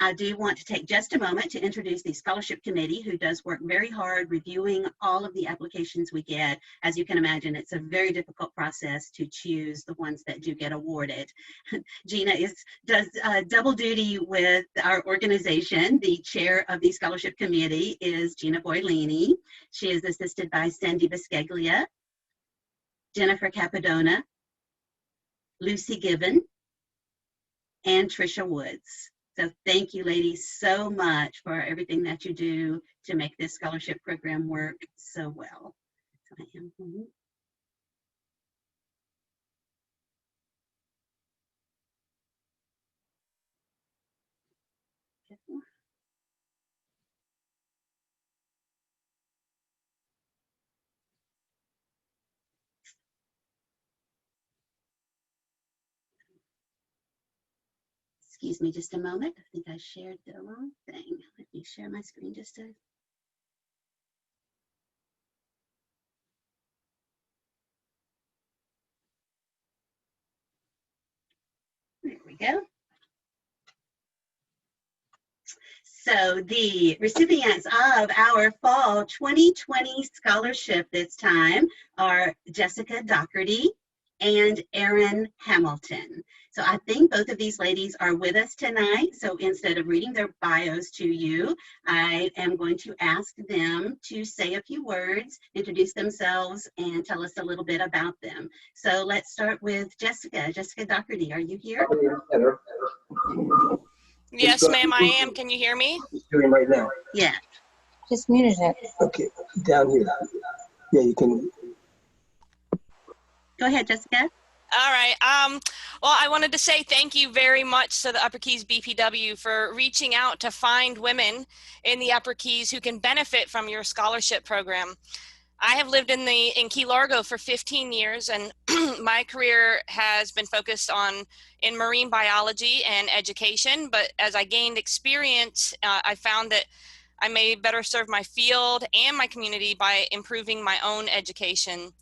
[SPEAKER 1] I do want to take just a moment to introduce the scholarship committee, who does work very hard reviewing all of the applications we get. As you can imagine, it's a very difficult process to choose the ones that do get awarded. Gina does double duty with our organization. The chair of the scholarship committee is Gina Boylini. She is assisted by Sandy Biscaglia, Jennifer Capadona, Lucy Gibbon, and Trisha Woods. So thank you, ladies, so much for everything that you do to make this scholarship program work so well. So I am excuse me just a moment. I think I shared the wrong thing. Let me share my screen just a. There we go. So the recipients of our fall 2020 scholarship this time are Jessica Doherty and Erin Hamilton. So I think both of these ladies are with us tonight. So instead of reading their bios to you, I am going to ask them to say a few words, introduce themselves, and tell us a little bit about them. So let's start with Jessica. Jessica Doherty, are you here?
[SPEAKER 16] Yes, ma'am, I am. Can you hear me?
[SPEAKER 17] Hearing right now.
[SPEAKER 1] Yeah.
[SPEAKER 17] Just muted it. Okay, down here. Yeah, you can.
[SPEAKER 1] Go ahead, Jessica.
[SPEAKER 16] All right. Well, I wanted to say thank you very much to the Upper Keys BPW for reaching out to find women in the Upper Keys who can benefit from your scholarship program. I have lived in Key Largo for 15 years, and my career has been focused in marine biology and education. But as I gained experience, I found that I may better serve my field and my community by improving my own education.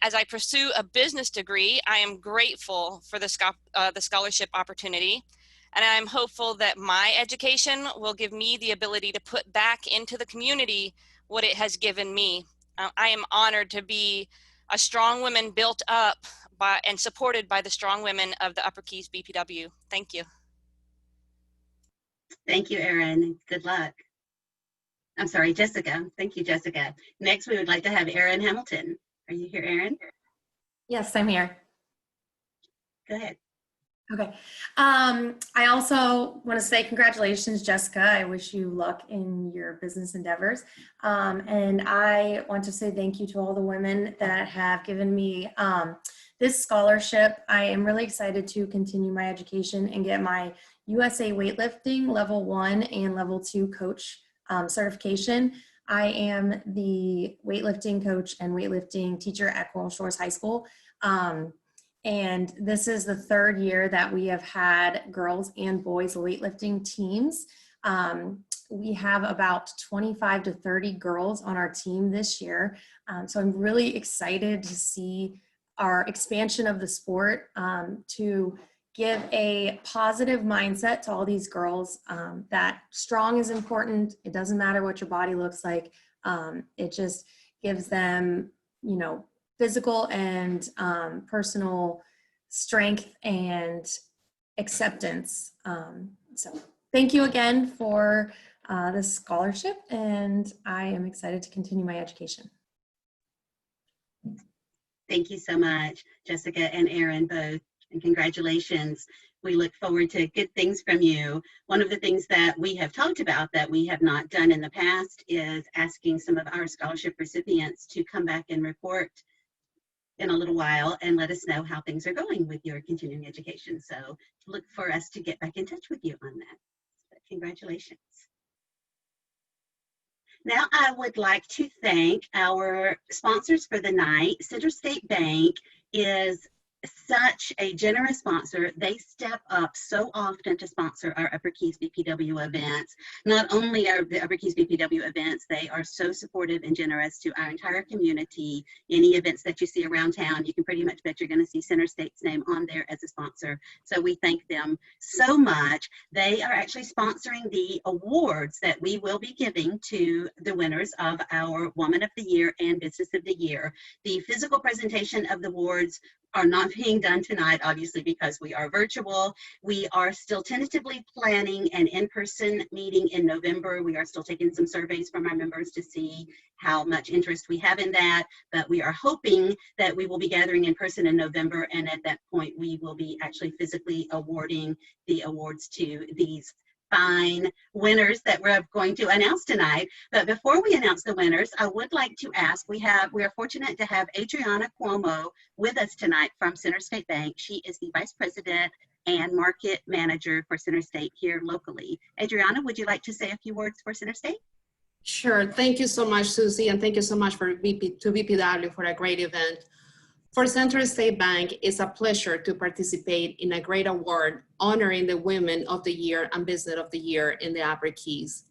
[SPEAKER 16] As I pursue a business degree, I am grateful for the scholarship opportunity, and I'm hopeful that my education will give me the ability to put back into the community what it has given me. I am honored to be a strong woman built up by and supported by the strong women of the Upper Keys BPW. Thank you.
[SPEAKER 1] Thank you, Erin. Good luck. I'm sorry, Jessica. Thank you, Jessica. Next, we would like to have Erin Hamilton. Are you here, Erin?
[SPEAKER 18] Yes, I'm here.
[SPEAKER 1] Go ahead.
[SPEAKER 18] Okay. I also want to say congratulations, Jessica. I wish you luck in your business endeavors. And I want to say thank you to all the women that have given me this scholarship. I am really excited to continue my education and get my USA Weightlifting Level 1 and Level 2 coach certification. I am the weightlifting coach and weightlifting teacher at Coral Shores High School. And this is the third year that we have had girls and boys weightlifting teams. We have about 25 to 30 girls on our team this year. So I'm really excited to see our expansion of the sport, to give a positive mindset to all these girls, that strong is important. It doesn't matter what your body looks like. It just gives them, you know, physical and personal strength and acceptance. So thank you again for this scholarship, and I am excited to continue my education.
[SPEAKER 1] Thank you so much, Jessica and Erin, both, and congratulations. We look forward to good things from you. One of the things that we have talked about that we have not done in the past is asking some of our scholarship recipients to come back and report in a little while and let us know how things are going with your continuing education. So look for us to get back in touch with you on that. But congratulations. Now I would like to thank our sponsors for the night. Center State Bank is such a generous sponsor. They step up so often to sponsor our Upper Keys BPW events. Not only are the Upper Keys BPW events, they are so supportive and generous to our entire community. Any events that you see around town, you can pretty much bet you're going to see Center State's name on there as a sponsor. So we thank them so much. They are actually sponsoring the awards that we will be giving to the winners of our Woman of the Year and Business of the Year. The physical presentation of the awards are not being done tonight, obviously, because we are virtual. We are still tentatively planning an in-person meeting in November. We are still taking some surveys from our members to see how much interest we have in that, but we are hoping that we will be gathering in person in November, and at that point, we will be actually physically awarding the awards to these fine winners that we're going to announce tonight. But before we announce the winners, I would like to ask, we are fortunate to have Adriana Cuomo with us tonight from Center State Bank. She is the Vice President and Market Manager for Center State here locally. Adriana, would you like to say a few words for Center State?
[SPEAKER 19] Sure. Thank you so much, Susie, and thank you so much to BPW for a great event. For Center State Bank, it's a pleasure to participate in a great award honoring the Women of the Year and Business of the Year in the Upper Keys.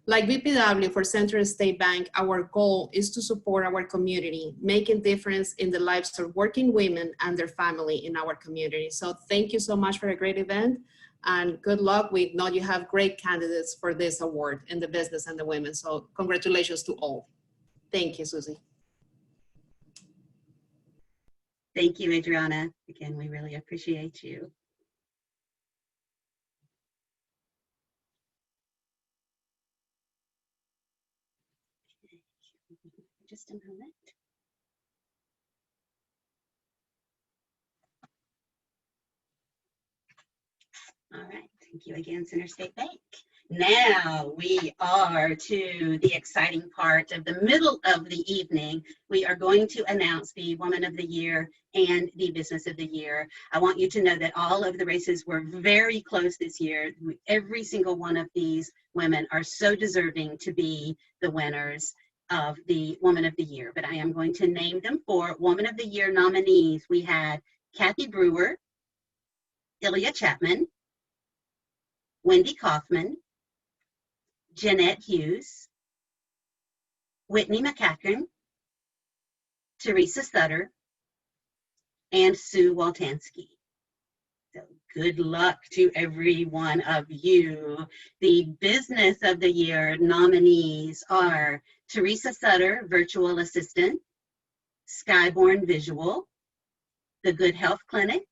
[SPEAKER 19] Like BPW, for Center State Bank, our goal is to support our community, making difference in the lives of working women and their family in our community. So thank you so much for a great event, and good luck. We know you have great candidates for this award in the business and the women. So congratulations to all. Thank you, Susie.
[SPEAKER 1] Thank you, Adriana. Again, we really appreciate you. Just a moment. All right, thank you again, Center State Bank. Now we are to the exciting part of the middle of the evening. We are going to announce the Woman of the Year and the Business of the Year. I want you to know that all of the races were very close this year. Every single one of these women are so deserving to be the winners. of the Woman of the Year, but I am going to name them for Woman of the Year nominees. We had Kathy Brewer, Ilya Chapman, Wendy Kaufman, Jeanette Hughes, Whitney McCacken, Teresa Sutter, and Sue Waltansky. So good luck to every one of you. The Business of the Year nominees are Teresa Sutter, Virtual Assistant, Skyborn Visual, the Good Health Clinic,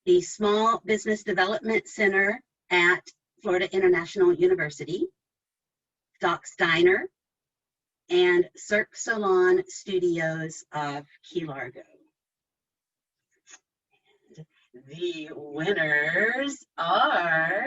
[SPEAKER 1] the Small Business Development Center at Florida International University, Doc Steiner, and Cirque Salon Studios of Key Largo. The winners are,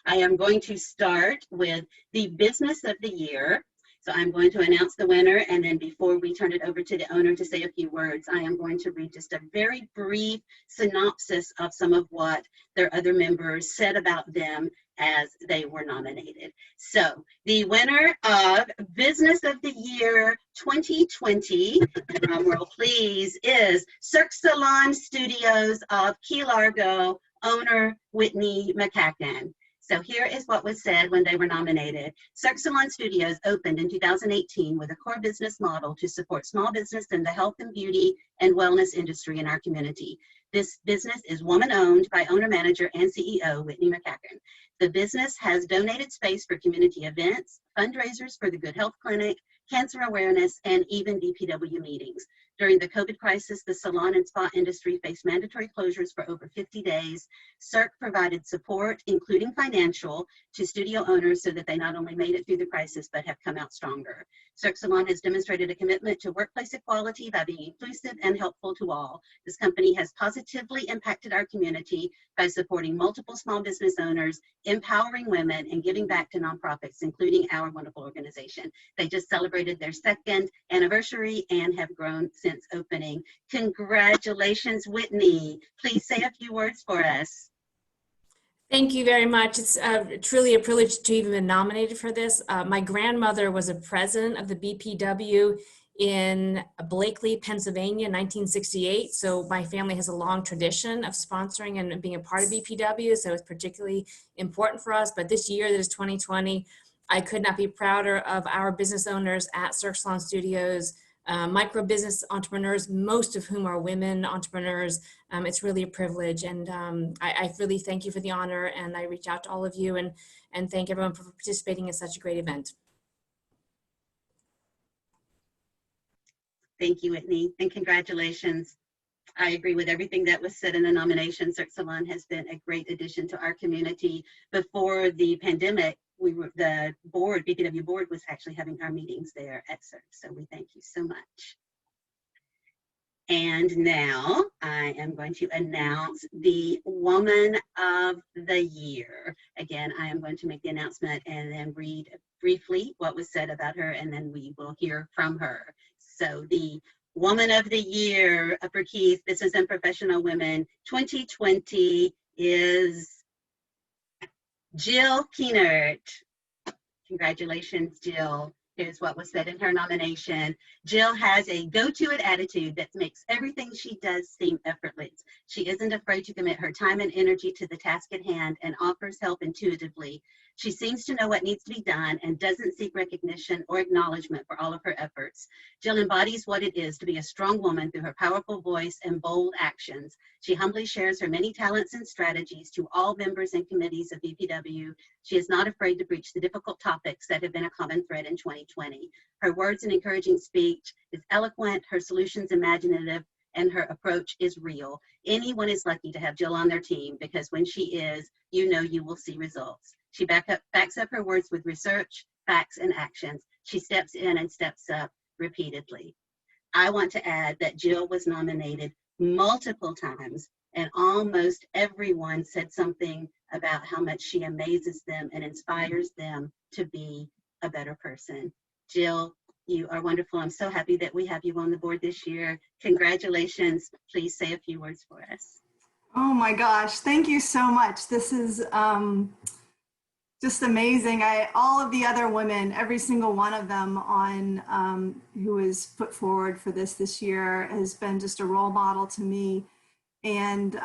[SPEAKER 1] I am going to start with the Business of the Year. So I'm going to announce the winner, and then before we turn it over to the owner to say a few words, I am going to read just a very brief synopsis of some of what their other members said about them as they were nominated. So the winner of Business of the Year 2020, drum roll please, is Cirque Salon Studios of Key Largo, owner Whitney McCacken. So here is what was said when they were nominated. Cirque Salon Studios opened in 2018 with a core business model to support small business in the health and beauty and wellness industry in our community. This business is woman-owned by owner-manager and CEO Whitney McCacken. The business has donated space for community events, fundraisers for the Good Health Clinic, cancer awareness, and even BPW meetings. During the COVID crisis, the salon and spa industry faced mandatory closures for over 50 days. Cirque provided support, including financial, to studio owners so that they not only made it through the crisis, but have come out stronger. Cirque Salon has demonstrated a commitment to workplace equality by being inclusive and helpful to all. This company has positively impacted our community by supporting multiple small business owners, empowering women, and giving back to nonprofits, including our wonderful organization. They just celebrated their 2nd anniversary and have grown since opening. Congratulations, Whitney. Please say a few words for us.
[SPEAKER 20] Thank you very much. It's truly a privilege to even been nominated for this. My grandmother was a president of the BPW in Blakely, Pennsylvania, in 1968. So my family has a long tradition of sponsoring and being a part of BPW. So it's particularly important for us. But this year, that is 2020, I could not be prouder of our business owners at Cirque Salon Studios, micro business entrepreneurs, most of whom are women entrepreneurs. It's really a privilege, and I really thank you for the honor, and I reach out to all of you and thank everyone for participating in such a great event.
[SPEAKER 1] Thank you, Whitney, and congratulations. I agree with everything that was said in the nomination. Cirque Salon has been a great addition to our community. Before the pandemic, the board, BPW board, was actually having our meetings there at Cirque. So we thank you so much. And now I am going to announce the Woman of the Year. Again, I am going to make the announcement and then read briefly what was said about her, and then we will hear from her. So the Woman of the Year, Upper Keys Business and Professional Women 2020 is Jill Keenert. Congratulations, Jill. Here's what was said in her nomination. Jill has a go-to-it attitude that makes everything she does seem effortless. She isn't afraid to commit her time and energy to the task at hand and offers help intuitively. She seems to know what needs to be done and doesn't seek recognition or acknowledgement for all of her efforts. Jill embodies what it is to be a strong woman through her powerful voice and bold actions. She humbly shares her many talents and strategies to all members and committees of BPW. She is not afraid to breach the difficult topics that have been a common thread in 2020. Her words and encouraging speech is eloquent, her solutions imaginative, and her approach is real. Anyone is lucky to have Jill on their team because when she is, you know you will see results. She backs up her words with research, facts, and actions. She steps in and steps up repeatedly. I want to add that Jill was nominated multiple times, and almost everyone said something about how much she amazes them and inspires them to be a better person. Jill, you are wonderful. I'm so happy that we have you on the board this year. Congratulations. Please say a few words for us.
[SPEAKER 21] Oh my gosh, thank you so much. This is just amazing. All of the other women, every single one of them on who is put forward for this year has been just a role model to me, and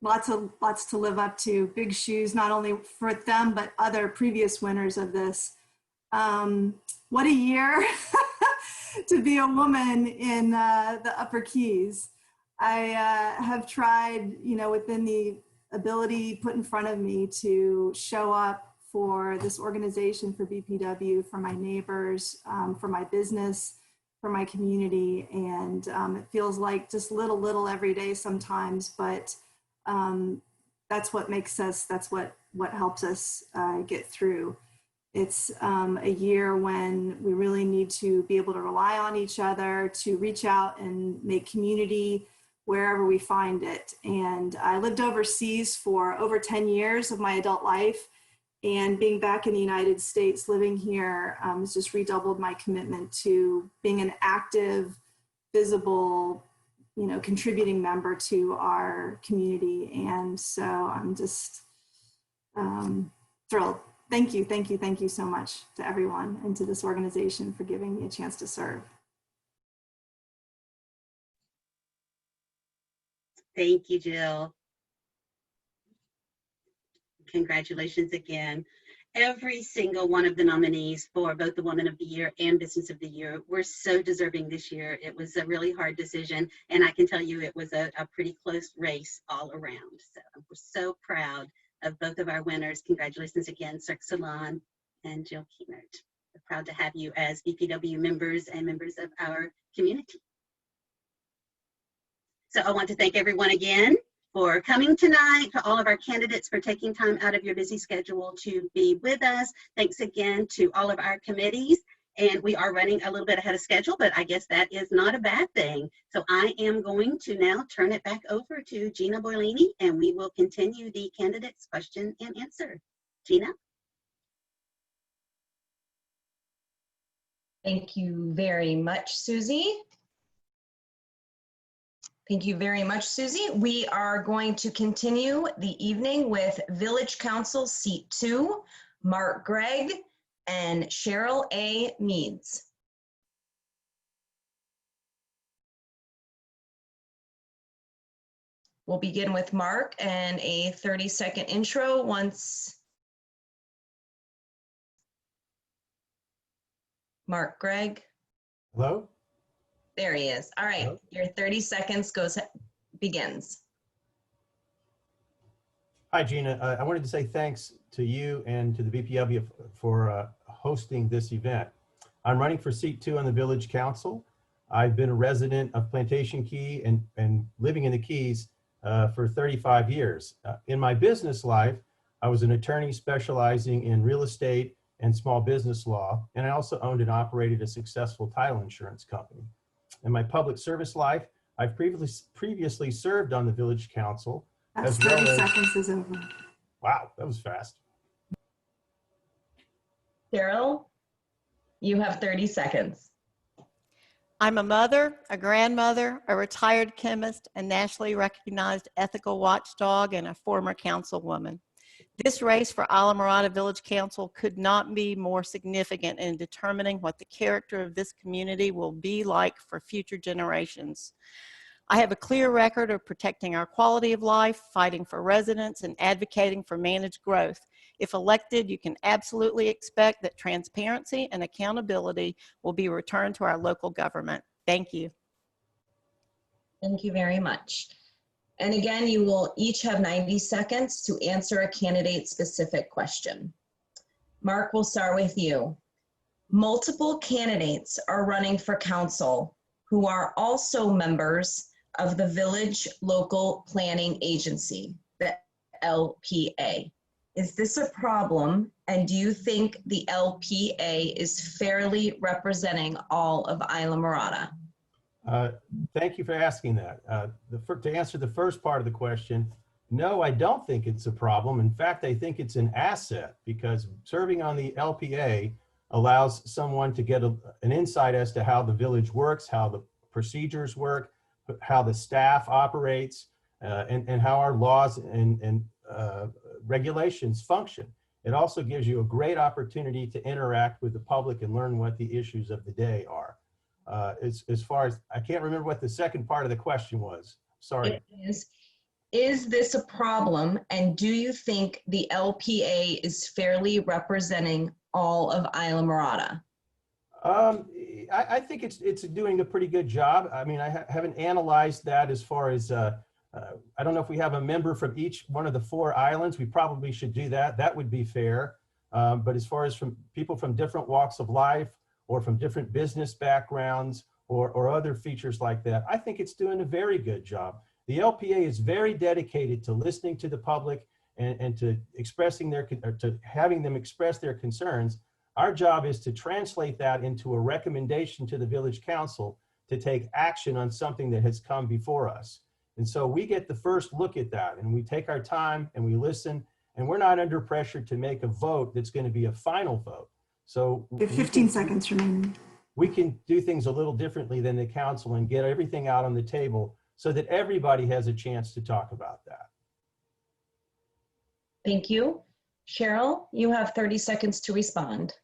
[SPEAKER 21] lots to live up to. Big shoes, not only for them but other previous winners of this. What a year to be a woman in the Upper Keys. I have tried, within the ability put in front of me to show up for this organization, for BPW, for my neighbors, for my business, for my community. And it feels like just little every day sometimes, but that's what makes us, that's what helps us get through. It's a year when we really need to be able to rely on each other, to reach out and make community wherever we find it. And I lived overseas for over 10 years of my adult life, and being back in the United States, living here, has just redoubled my commitment to being an active, visible, contributing member to our community. And so I'm just thrilled. Thank you so much to everyone and to this organization for giving me a chance to serve.
[SPEAKER 1] Thank you, Jill. Congratulations again. Every single one of the nominees for both the Woman of the Year and Business of the Year were so deserving this year. It was a really hard decision, and I can tell you it was a pretty close race all around. So we're so proud of both of our winners. Congratulations again, Cirque Salon and Jill Keenert. We're proud to have you as BPW members and members of our community. So I want to thank everyone again for coming tonight, to all of our candidates for taking time out of your busy schedule to be with us. Thanks again to all of our committees. And we are running a little bit ahead of schedule, but I guess that is not a bad thing. So I am going to now turn it back over to Gina Boilini, and we will continue the candidates question and answer. Gina?
[SPEAKER 2] Thank you very much, Susie. Thank you very much, Susie. We are going to continue the evening with Village Council Seat 2, Mark Gregg and Cheryl A. Meads. We'll begin with Mark and a 30-second intro once Mark Gregg.
[SPEAKER 22] Hello?
[SPEAKER 2] There he is. All right, your 30 seconds begins.
[SPEAKER 22] Hi, Gina. I wanted to say thanks to you and to the BPW for hosting this event. I'm running for seat 2 on the Village Council. I've been a resident of Plantation Key and living in the Keys for 35 years. In my business life, I was an attorney specializing in real estate and small business law, and I also owned and operated a successful title insurance company. In my public service life, I've previously served on the Village Council.
[SPEAKER 21] That's
[SPEAKER 22] as well
[SPEAKER 21] 30
[SPEAKER 22] as,
[SPEAKER 21] seconds is over.
[SPEAKER 22] Wow, that was fast.
[SPEAKER 2] Cheryl, you have 30 seconds.
[SPEAKER 23] I'm a mother, a grandmother, a retired chemist, a nationally recognized ethical watchdog, and a former councilwoman. This race for Islamorada Village Council could not be more significant in determining what the character of this community will be like for future generations. I have a clear record of protecting our quality of life, fighting for residents, and advocating for managed growth. If elected, you can absolutely expect that transparency and accountability will be returned to our local government. Thank you.
[SPEAKER 2] Thank you very much. And again, you will each have 90 seconds to answer a candidate-specific question. Mark, we'll start with you. Multiple candidates are running for council who are also members of the Village Local Planning Agency, the LPA. Is this a problem, and do you think the LPA is fairly representing all of Islamorada?
[SPEAKER 22] Thank you for asking that. To answer the first part of the question, no, I don't think it's a problem. In fact, I think it's an asset, because serving on the LPA allows someone to get an insight as to how the village works, how the procedures work, how the staff operates, and how our laws and regulations function. It also gives you a great opportunity to interact with the public and learn what the issues of the day are. As far as, I can't remember what the second part of the question was. Sorry.
[SPEAKER 2] Is this a problem, and do you think the LPA is fairly representing all of Islamorada?
[SPEAKER 22] I think it's doing a pretty good job. I mean, I haven't analyzed that as far as, I don't know if we have a member from each one of the 4 islands. We probably should do that. That would be fair. But as far as from people from different walks of life or from different business backgrounds or other features like that, I think it's doing a very good job. The LPA is very dedicated to listening to the public and to expressing to having them express their concerns. Our job is to translate that into a recommendation to the village council to take action on something that has come before us. And so we get the first look at that, and we take our time and we listen, and we're not under pressure to make a vote that's going to be a final vote. So
[SPEAKER 21] 15 seconds remaining.
[SPEAKER 22] We can do things a little differently than the council and get everything out on the table so that everybody has a chance to talk about that.
[SPEAKER 2] Thank you. Cheryl, you have 30 seconds to respond.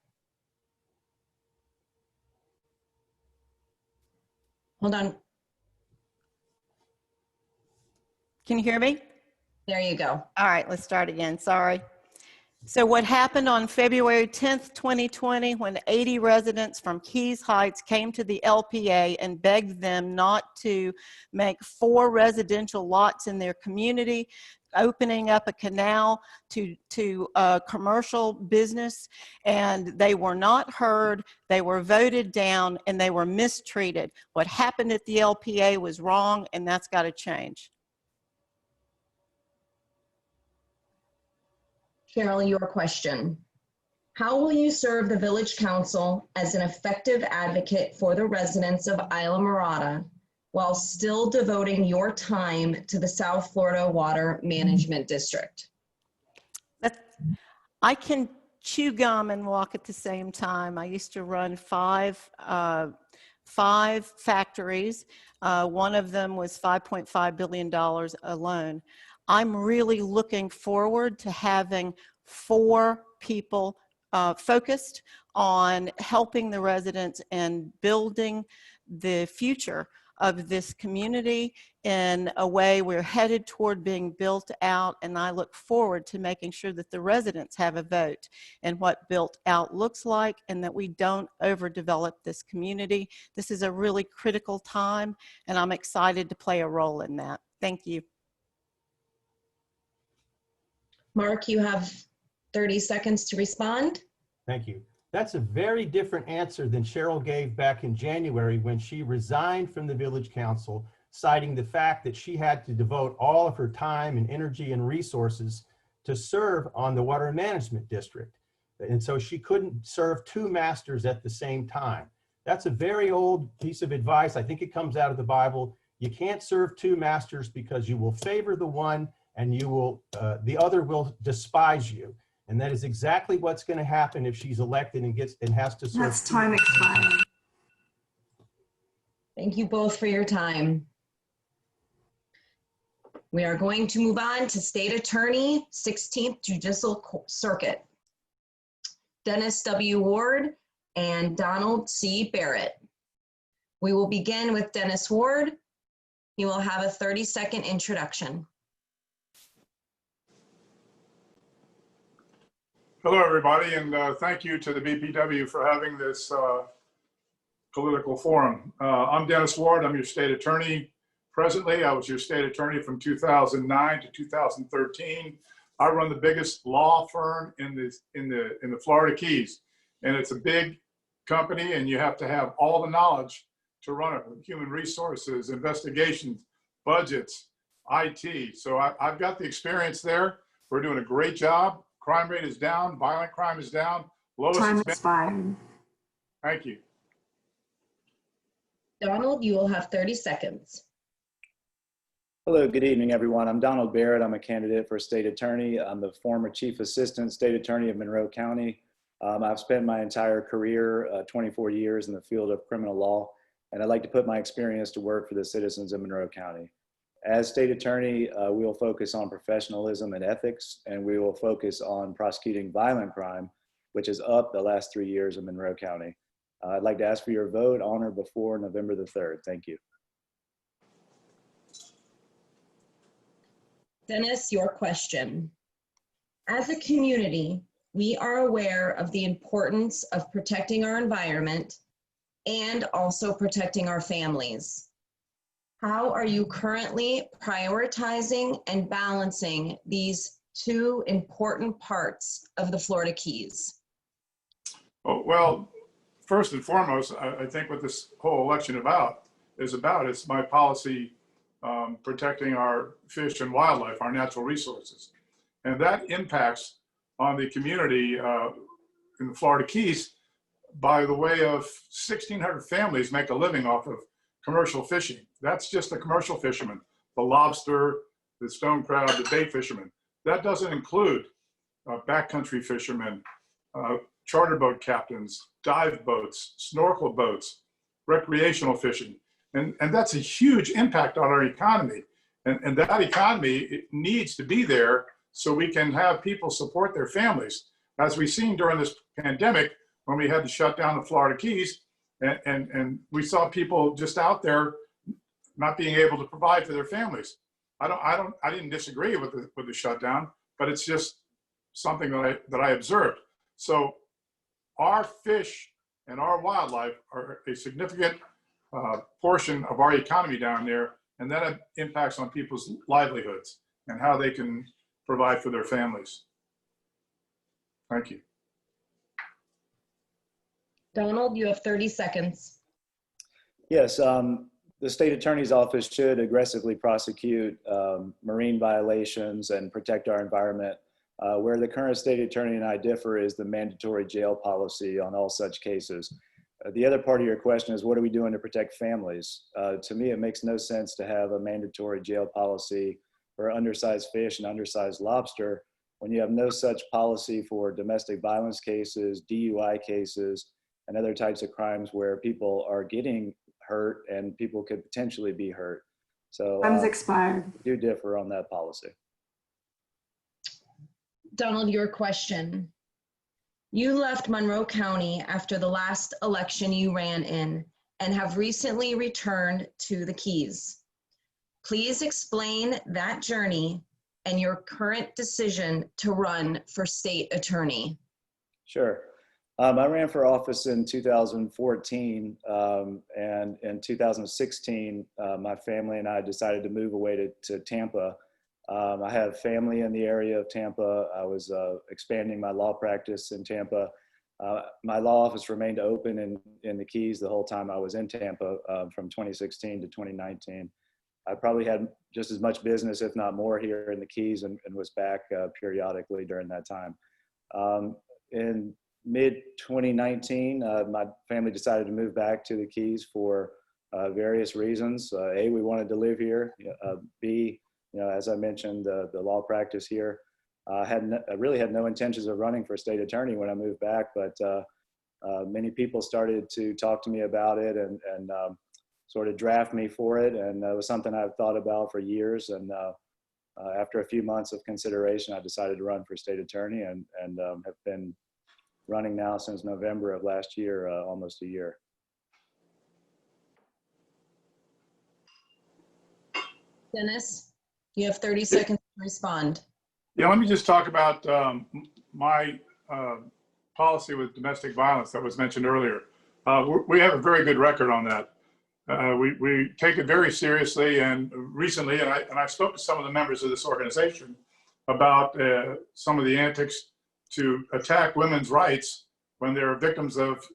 [SPEAKER 2] Hold on.
[SPEAKER 23] Can you hear me?
[SPEAKER 2] There you go.
[SPEAKER 23] All right, let's start again. Sorry. So what happened on February 10th, 2020, when 80 residents from Keys Heights came to the LPA and begged them not to make 4 residential lots in their community, opening up a canal to commercial business, and they were not heard, they were voted down, and they were mistreated. What happened at the LPA was wrong, and that's got to change.
[SPEAKER 2] Cheryl, your question. How will you serve the Village Council as an effective advocate for the residents of Islamorada while still devoting your time to the South Florida Water Management District?
[SPEAKER 23] I can chew gum and walk at the same time. I used to run 5 factories. One of them was $5.5 billion alone. I'm really looking forward to having 4 people focused on helping the residents and building the future of this community in a way we're headed toward being built out, and I look forward to making sure that the residents have a vote in what built out looks like and that we don't overdevelop this community. This is a really critical time, and I'm excited to play a role in that. Thank you.
[SPEAKER 2] Mark, you have 30 seconds to respond.
[SPEAKER 22] Thank you. That's a very different answer than Cheryl gave back in January when she resigned from the village council, citing the fact that she had to devote all of her time and energy and resources to serve on the water management district. And so she couldn't serve 2 masters at the same time. That's a very old piece of advice. I think it comes out of the Bible. You can't serve 2 masters because you will favor the one and you will, the other will despise you. And that is exactly what's going to happen if she's elected and has to serve.
[SPEAKER 21] That's time expired.
[SPEAKER 2] Thank you both for your time. We are going to move on to State Attorney, 16th Judicial Circuit. Dennis W. Ward and Donald C. Barrett. We will begin with Dennis Ward. He will have a 30-second introduction.
[SPEAKER 3] Hello, everybody, and thank you to the BPW for having this political forum. I'm Dennis Ward. I'm your state attorney presently. I was your state attorney from 2009 to 2013. I run the biggest law firm in the Florida Keys, and it's a big company, and you have to have all the knowledge to run it: human resources, investigations, budgets, IT. So I've got the experience there. We're doing a great job. Crime rate is down. Violent crime is down. Lowest
[SPEAKER 21] Time
[SPEAKER 3] it's been.
[SPEAKER 21] expired.
[SPEAKER 3] Thank you.
[SPEAKER 2] Donald, you will have 30 seconds.
[SPEAKER 4] Hello, good evening, everyone. I'm Donald Barrett. I'm a candidate for state attorney. I'm the former chief assistant state attorney of Monroe County. I've spent my entire career, 24 years, in the field of criminal law, and I'd like to put my experience to work for the citizens of Monroe County. As state attorney, we will focus on professionalism and ethics, and we will focus on prosecuting violent crime, which is up the last 3 years in Monroe County. I'd like to ask for your vote on or before November the 3rd. Thank you.
[SPEAKER 2] Dennis, your question. As a community, we are aware of the importance of protecting our environment and also protecting our families. How are you currently prioritizing and balancing these two important parts of the Florida Keys?
[SPEAKER 3] Oh, well, first and foremost, I think what this whole election is my policy protecting our fish and wildlife, our natural resources. And that impacts on the community in the Florida Keys by the way of 1,600 families make a living off of commercial fishing. That's just the commercial fishermen, the lobster, the stone crab, the bait fishermen. That doesn't include backcountry fishermen, charter boat captains, dive boats, snorkel boats, recreational fishing. And that's a huge impact on our economy. And that economy, it needs to be there so we can have people support their families. As we've seen during this pandemic, when we had to shut down the Florida Keys, and we saw people just out there not being able to provide for their families. I didn't disagree with the shutdown, but it's just something that I observed. So our fish and our wildlife are a significant portion of our economy down there, and that impacts on people's livelihoods and how they can provide for their families. Thank you.
[SPEAKER 2] Donald, you have 30 seconds.
[SPEAKER 4] Yes, the state attorney's office should aggressively prosecute marine violations and protect our environment. Where the current state attorney and I differ is the mandatory jail policy on all such cases. The other part of your question is, what are we doing to protect families? To me, it makes no sense to have a mandatory jail policy for undersized fish and undersized lobster when you have no such policy for domestic violence cases, DUI cases, and other types of crimes where people are getting hurt and people could potentially be hurt. So
[SPEAKER 21] Time's expired.
[SPEAKER 4] we do differ on that policy.
[SPEAKER 2] Donald, your question. You left Monroe County after the last election you ran in and have recently returned to the Keys. Please explain that journey and your current decision to run for state attorney.
[SPEAKER 4] Sure. I ran for office in 2014, and in 2016, my family and I decided to move away to Tampa. I have family in the area of Tampa. I was expanding my law practice in Tampa. My law office remained open in the Keys the whole time I was in Tampa, from 2016 to 2019. I probably had just as much business, if not more, here in the Keys, and was back periodically during that time. In mid-2019, my family decided to move back to the Keys for various reasons. A, we wanted to live here. B, as I mentioned, the law practice here. I really had no intentions of running for state attorney when I moved back, but many people started to talk to me about it and sort of draft me for it. And it was something I've thought about for years. And after a few months of consideration, I decided to run for state attorney and have been running now since November of last year, almost a year.
[SPEAKER 2] Dennis, you have 30 seconds to respond.
[SPEAKER 3] Yeah, let me just talk about my policy with domestic violence that was mentioned earlier. We have a very good record on that. We take it very seriously, and recently, and I spoke to some of the members of this organization about some of the antics to attack women's rights when they're victims of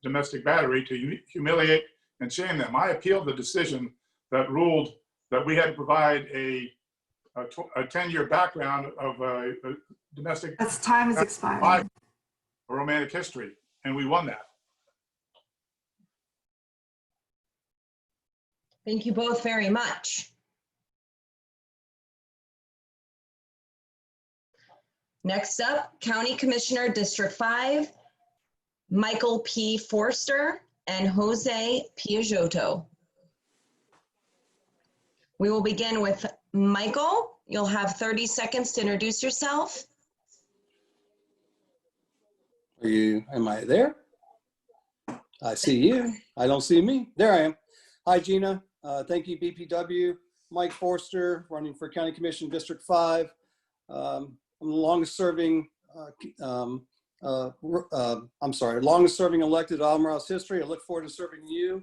[SPEAKER 3] domestic battery, to humiliate and shame them. I appealed the decision that ruled that we had to provide a 10-year background of a domestic.
[SPEAKER 21] That's time is expired.
[SPEAKER 3] Romantic history, and we won that.
[SPEAKER 2] Thank you both very much. Next up, County Commissioner District 5, Michael P. Forster and Jose Piaggioto. We will begin with Michael. You'll have 30 seconds to introduce yourself.
[SPEAKER 6] Am I there? I see you. I don't see me. There I am. Hi, Gina. Thank you, BPW. Mike Forster, running for County Commission District 5. I'm the longest serving, longest serving elected Almara's history. I look forward to serving you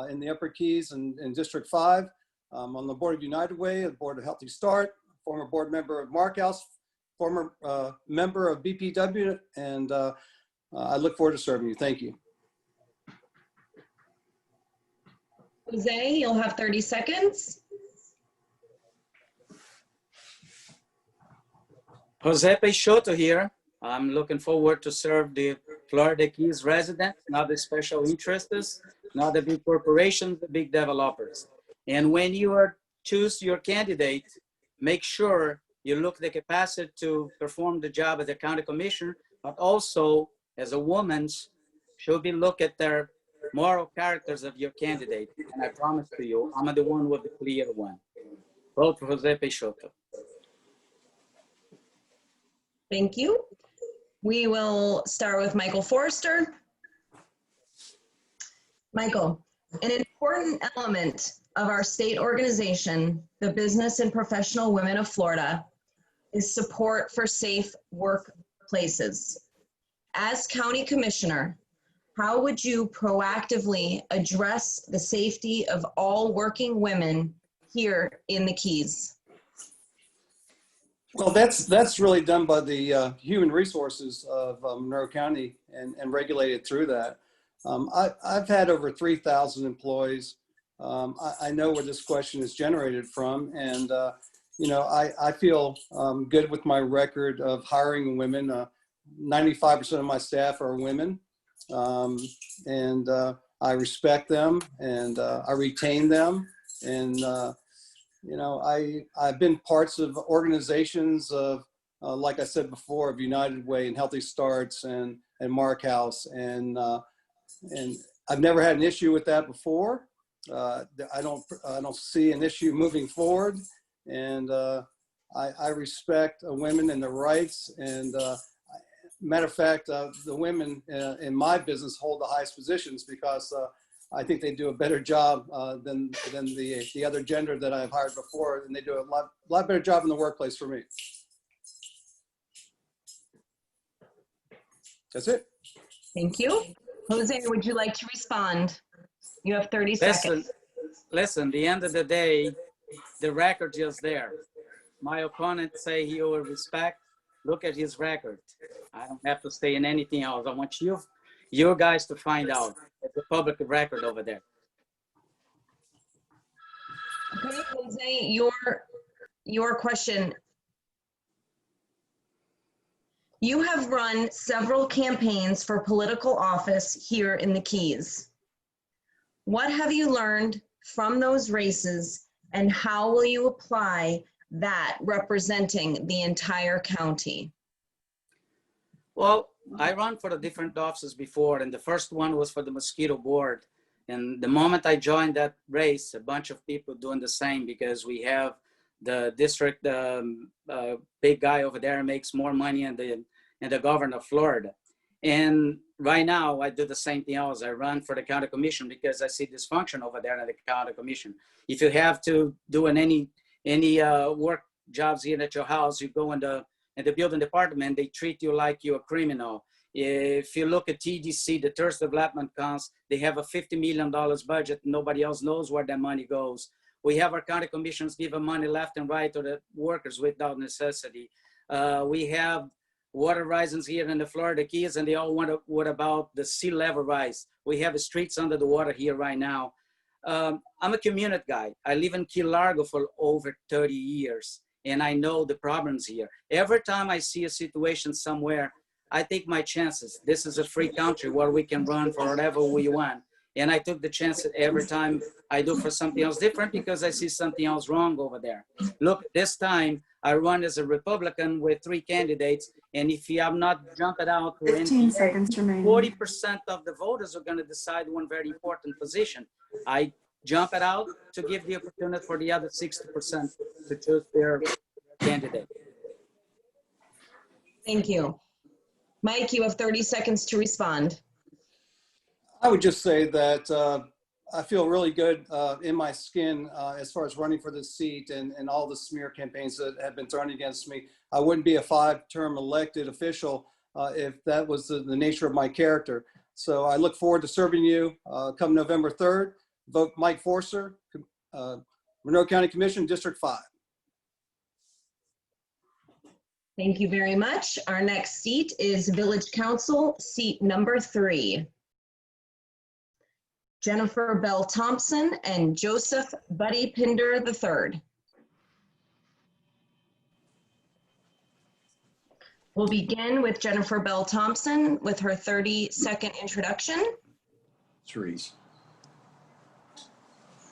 [SPEAKER 6] in the Upper Keys and in District 5. I'm on the board of United Way, the board of Healthy Start, former board member of Mark House, former member of BPW, and I look forward to serving you. Thank you.
[SPEAKER 2] Jose, you'll have 30 seconds.
[SPEAKER 7] Jose Peixoto here. I'm looking forward to serve the Florida Keys residents, not the special interests, not the big corporations, the big developers. And when you choose your candidate, make sure you look the capacity to perform the job as a county commissioner, but also as a woman, should be look at their moral characters of your candidate. And I promise to you, I'm the one with the clear one. Vote for Jose Peixoto.
[SPEAKER 2] Thank you. We will start with Michael Forster. Michael, an important element of our state organization, the Business and Professional Women of Florida, is support for safe workplaces. As County Commissioner, how would you proactively address the safety of all working women here in the Keys?
[SPEAKER 6] Well, that's really done by the human resources of Monroe County and regulated through that. I've had over 3,000 employees. I know where this question is generated from, and you know, I feel good with my record of hiring women. 95% of my staff are women, and I respect them, and I retain them, and you know, I've been parts of organizations of, like I said before, of United Way and Healthy Starts and Mark House, and I've never had an issue with that before. I don't see an issue moving forward, and I respect women and their rights. And matter of fact, the women in my business hold the highest positions because I think they do a better job than the other gender that I've hired before, and they do a lot better job in the workplace for me. That's it.
[SPEAKER 2] Thank you. Jose, would you like to respond? You have 30 seconds.
[SPEAKER 7] Listen, the end of the day, the record is there. My opponent say he will respect. Look at his record. I don't have to say in anything else. I want you guys to find out. It's a public record over there.
[SPEAKER 2] Okay, Jose, your question. You have run several campaigns for political office here in the Keys. What have you learned from those races, and how will you apply that representing the entire county?
[SPEAKER 7] Well, I ran for the different offices before, and the first one was for the mosquito board. And the moment I joined that race, a bunch of people doing the same, because we have the district, big guy over there makes more money than the governor of Florida. And right now I do the same thing else. I run for the county commission because I see dysfunction over there in the county commission. If you have to do any work jobs here at your house, you go in the building department, they treat you like you're a criminal. If you look at TDC, the Tourist Development Council, they have a $50 million budget. Nobody else knows where that money goes. We have our county commissions giving money left and right to the workers without necessity. We have water rises here in the Florida Keys, and they all wonder what about the sea level rise. We have the streets under the water here right now. I'm a community guy. I live in Key Largo for over 30 years, and I know the problems here. Every time I see a situation somewhere, I take my chances. This is a free country where we can run for whatever we want. And I took the chance every time I do for something else different because I see something else wrong over there. Look, this time I run as a Republican with 3 candidates. And if you have not jumped out to
[SPEAKER 5] 15 seconds remaining.
[SPEAKER 7] 40% of the voters are going to decide one very important position. I jump it out to give the opportunity for the other 60% to choose their candidate.
[SPEAKER 2] Thank you. Mike, you have 30 seconds to respond.
[SPEAKER 6] I would just say that I feel really good in my skin as far as running for this seat and all the smear campaigns that have been thrown against me. I wouldn't be a 5-term elected official if that was the nature of my character. So I look forward to serving you come November 3rd. Vote Mike Forster, Monroe County Commission, District 5.
[SPEAKER 2] Thank you very much. Our next seat is Village Council, seat number 3. Jennifer Bell Thompson and Joseph Buddy Pinder III. We'll begin with Jennifer Bell Thompson with her 30-second introduction.
[SPEAKER 8] Therese.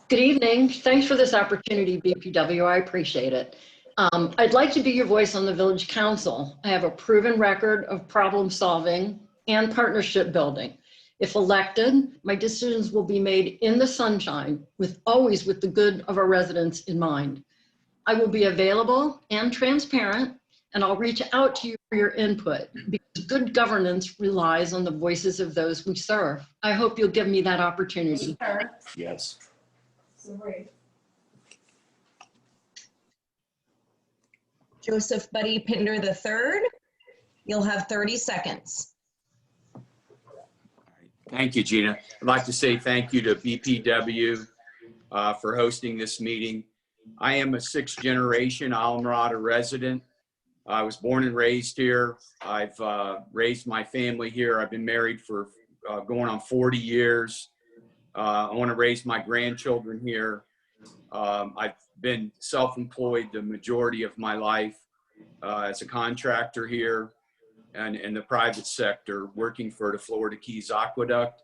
[SPEAKER 8] Good evening. Thanks for this opportunity, BPW. I appreciate it. I'd like to be your voice on the Village Council. I have a proven record of problem solving and partnership building. If elected, my decisions will be made in the sunshine, always with the good of our residents in mind. I will be available and transparent, and I'll reach out to you for your input, because good governance relies on the voices of those we serve. I hope you'll give me that opportunity.
[SPEAKER 12] Yes.
[SPEAKER 2] Joseph Buddy Pinder III, you'll have 30 seconds.
[SPEAKER 9] Thank you, Gina. I'd like to say thank you to BPW for hosting this meeting. I am a 6th-generation Islamorada resident. I was born and raised here. I've raised my family here. I've been married for going on 40 years. I want to raise my grandchildren here. I've been self-employed the majority of my life as a contractor here and in the private sector, working for the Florida Keys Aqueduct.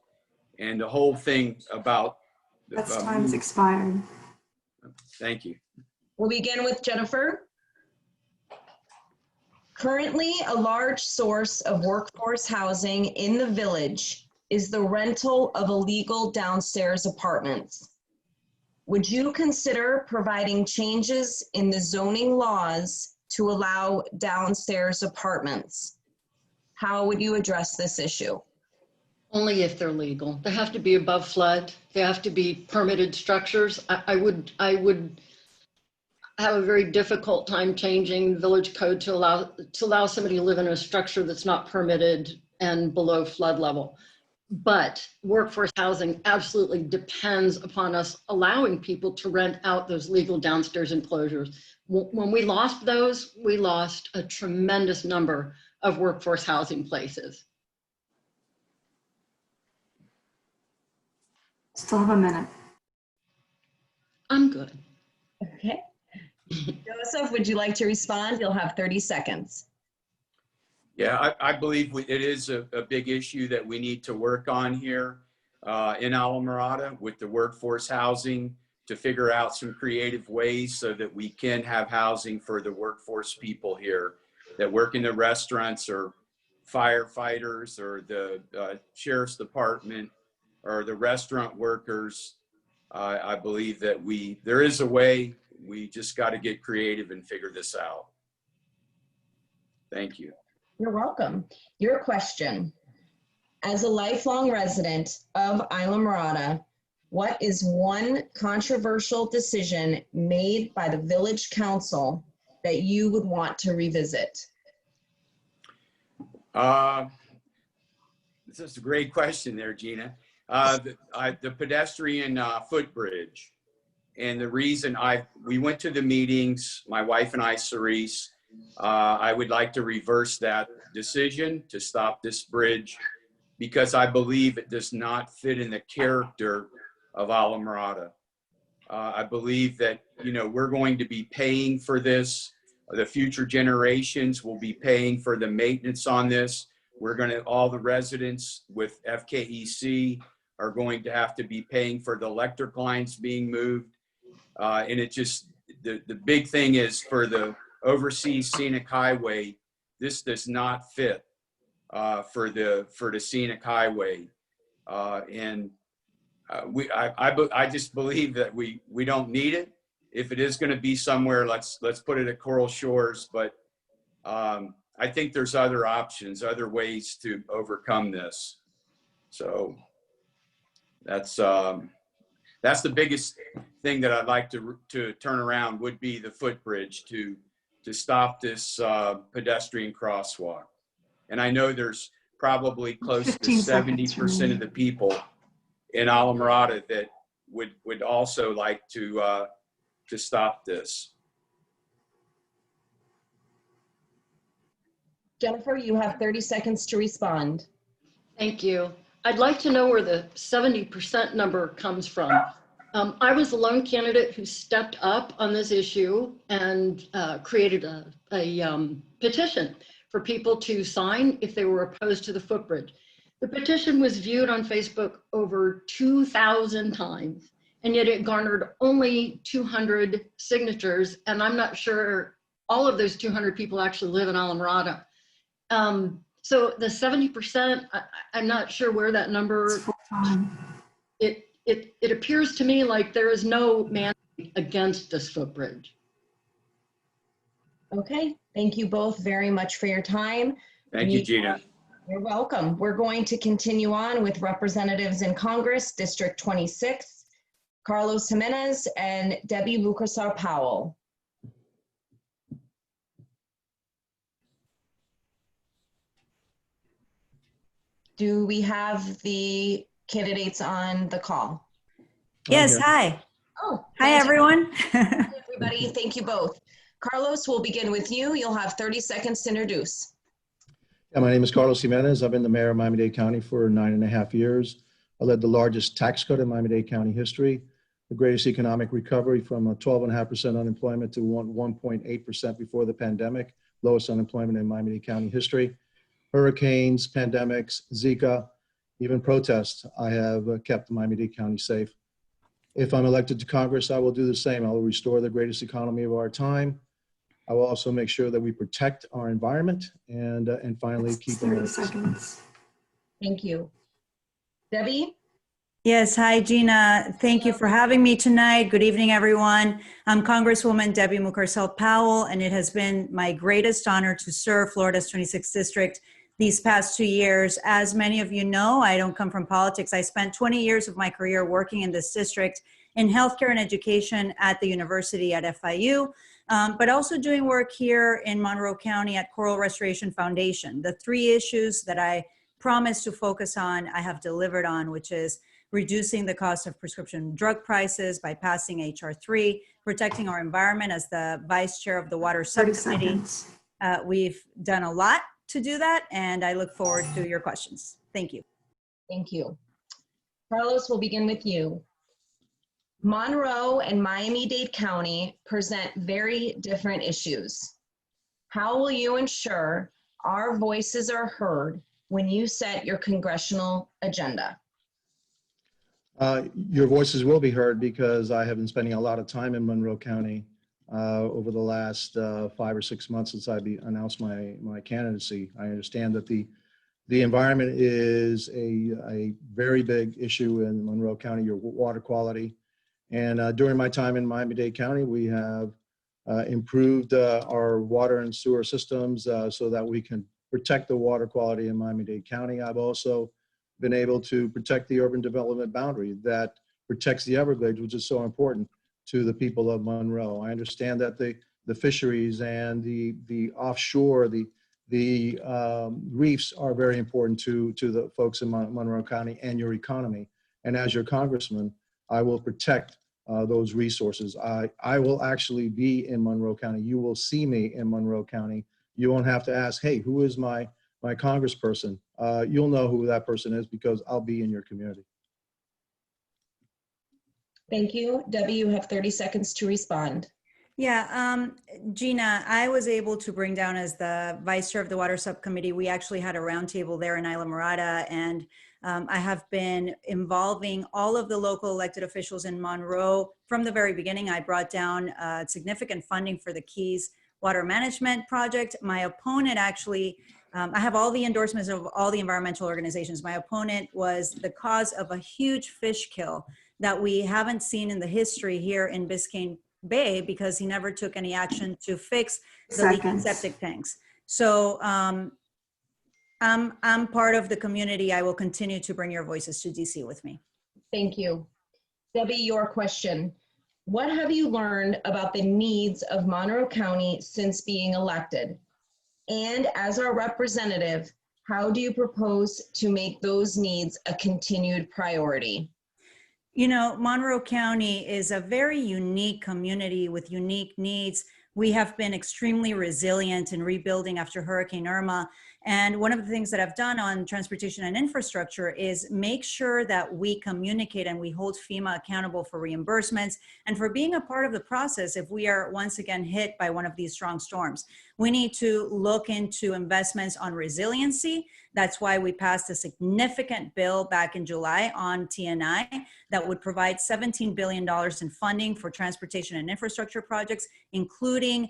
[SPEAKER 9] And the whole thing about...
[SPEAKER 21] That's time's expired.
[SPEAKER 9] Thank you.
[SPEAKER 2] We'll begin with Jennifer. Currently, a large source of workforce housing in the village is the rental of illegal downstairs apartments. Would you consider providing changes in the zoning laws to allow downstairs apartments? How would you address this issue?
[SPEAKER 8] Only if they're legal. They have to be above flood. They have to be permitted structures. I would have a very difficult time changing the village code to allow somebody to live in a structure that's not permitted and below flood level. But workforce housing absolutely depends upon us allowing people to rent out those legal downstairs enclosures. When we lost those, we lost a tremendous number of workforce housing places.
[SPEAKER 21] Still have a minute.
[SPEAKER 8] I'm good.
[SPEAKER 2] Okay. Joseph, would you like to respond? You'll have 30 seconds.
[SPEAKER 9] Yeah, I believe it is a big issue that we need to work on here in Islamorada with the workforce housing, to figure out some creative ways so that we can have housing for the workforce people here that work in the restaurants or firefighters or the sheriff's department or the restaurant workers. I believe that there is a way. We just got to get creative and figure this out. Thank you.
[SPEAKER 2] You're welcome. Your question. As a lifelong resident of Islamorada, what is one controversial decision made by the village council that you would want to revisit?
[SPEAKER 9] This is a great question there, Gina. The pedestrian footbridge. And the reason we went to the meetings, my wife and I, Cerise, I would like to reverse that decision to stop this bridge because I believe it does not fit in the character of Islamorada. I believe that, we're going to be paying for this. The future generations will be paying for the maintenance on this. All the residents with FKEC are going to have to be paying for the electric lines being moved. And it just, the big thing is for the overseas scenic highway, this does not fit for the scenic highway. And I just believe that we don't need it. If it is going to be somewhere, let's put it at Coral Shores. But I think there's other options, other ways to overcome this. So that's the biggest thing that I'd like to turn around would be the footbridge to stop this pedestrian crosswalk. And I know there's probably close to 70% of the people in Alamorada that would also like to stop this.
[SPEAKER 2] Jennifer, you have 30 seconds to respond.
[SPEAKER 8] Thank you. I'd like to know where the 70% number comes from. I was the lone candidate who stepped up on this issue and created a petition for people to sign if they were opposed to the footbridge. The petition was viewed on Facebook over 2,000 times, and yet it garnered only 200 signatures, and I'm not sure all of those 200 people actually live in Alamorada. So the 70%, I'm not sure where that number, it appears to me like there is no mandate against this footbridge.
[SPEAKER 2] Okay, thank you both very much for your time.
[SPEAKER 9] Thank you, Gina.
[SPEAKER 2] You're welcome. We're going to continue on with representatives in Congress, District 26, Carlos Jimenez and Debbie Lucasar Powell. Do we have the candidates on the call?
[SPEAKER 10] Yes, hi.
[SPEAKER 2] Oh,
[SPEAKER 10] hi everyone.
[SPEAKER 2] Hi, everybody, thank you both. Carlos, we'll begin with you. You'll have 30 seconds to introduce.
[SPEAKER 11] Yeah, my name is Carlos Jimenez. I've been the mayor of Miami-Dade County for 9.5 years. I led the largest tax cut in Miami-Dade County history, the greatest economic recovery from a 12.5% unemployment to 1.8% before the pandemic, lowest unemployment in Miami-Dade County history. Hurricanes, pandemics, Zika, even protests, I have kept Miami-Dade County safe. If I'm elected to Congress, I will do the same. I will restore the greatest economy of our time. I will also make sure that we protect our environment and finally keep
[SPEAKER 21] 30 seconds.
[SPEAKER 2] Thank you. Debbie?
[SPEAKER 10] Yes, hi Gina. Thank you for having me tonight. Good evening, everyone. I'm Congresswoman Debbie Mucarsel Powell, and it has been my greatest honor to serve Florida's 26th District these past 2 years. As many of you know, I don't come from politics. I spent 20 years of my career working in this district in healthcare and education at the university at FIU, but also doing work here in Monroe County at Coral Restoration Foundation. The three issues that I promised to focus on, I have delivered on, which is reducing the cost of prescription drug prices by passing HR 3, protecting our environment as the vice chair of the Water Subcommittee. We've done a lot to do that, and I look forward to your questions. Thank you.
[SPEAKER 2] Thank you. Carlos, we'll begin with you. Monroe and Miami-Dade County present very different issues. How will you ensure our voices are heard when you set your congressional agenda?
[SPEAKER 11] Your voices will be heard because I have been spending a lot of time in Monroe County over the last 5 or 6 months since I announced my candidacy. I understand that the environment is a very big issue in Monroe County, your water quality. And during my time in Miami-Dade County, we have improved our water and sewer systems so that we can protect the water quality in Miami-Dade County. I've also been able to protect the urban development boundary that protects the Everglades, which is so important to the people of Monroe. I understand that the fisheries and the offshore, the reefs are very important to the folks in Monroe County and your economy. And as your congressman, I will protect those resources. I will actually be in Monroe County. You will see me in Monroe County. You won't have to ask, hey, who is my congressperson? You'll know who that person is because I'll be in your community.
[SPEAKER 2] Thank you. Debbie, you have 30 seconds to respond.
[SPEAKER 10] Yeah, Gina, I was able to bring down as the vice chair of the Water Subcommittee. We actually had a roundtable there in Islamorada, and I have been involving all of the local elected officials in Monroe from the very beginning. I brought down significant funding for the Keys Water Management Project. My opponent actually I have all the endorsements of all the environmental organizations. My opponent was the cause of a huge fish kill that we haven't seen in the history here in Biscayne Bay because he never took any action to fix the leaking septic tanks. So I'm part of the community. I will continue to bring your voices to DC with me.
[SPEAKER 2] Thank you. Debbie, your question. What have you learned about the needs of Monroe County since being elected? And as our representative, how do you propose to make those needs a continued priority?
[SPEAKER 10] You know, Monroe County is a very unique community with unique needs. We have been extremely resilient in rebuilding after Hurricane Irma. And one of the things that I've done on transportation and infrastructure is make sure that we communicate and we hold FEMA accountable for reimbursements and for being a part of the process if we are once again hit by one of these strong storms. We need to look into investments on resiliency. That's why we passed a significant bill back in July on TNI that would provide $17 billion in funding for transportation and infrastructure projects, including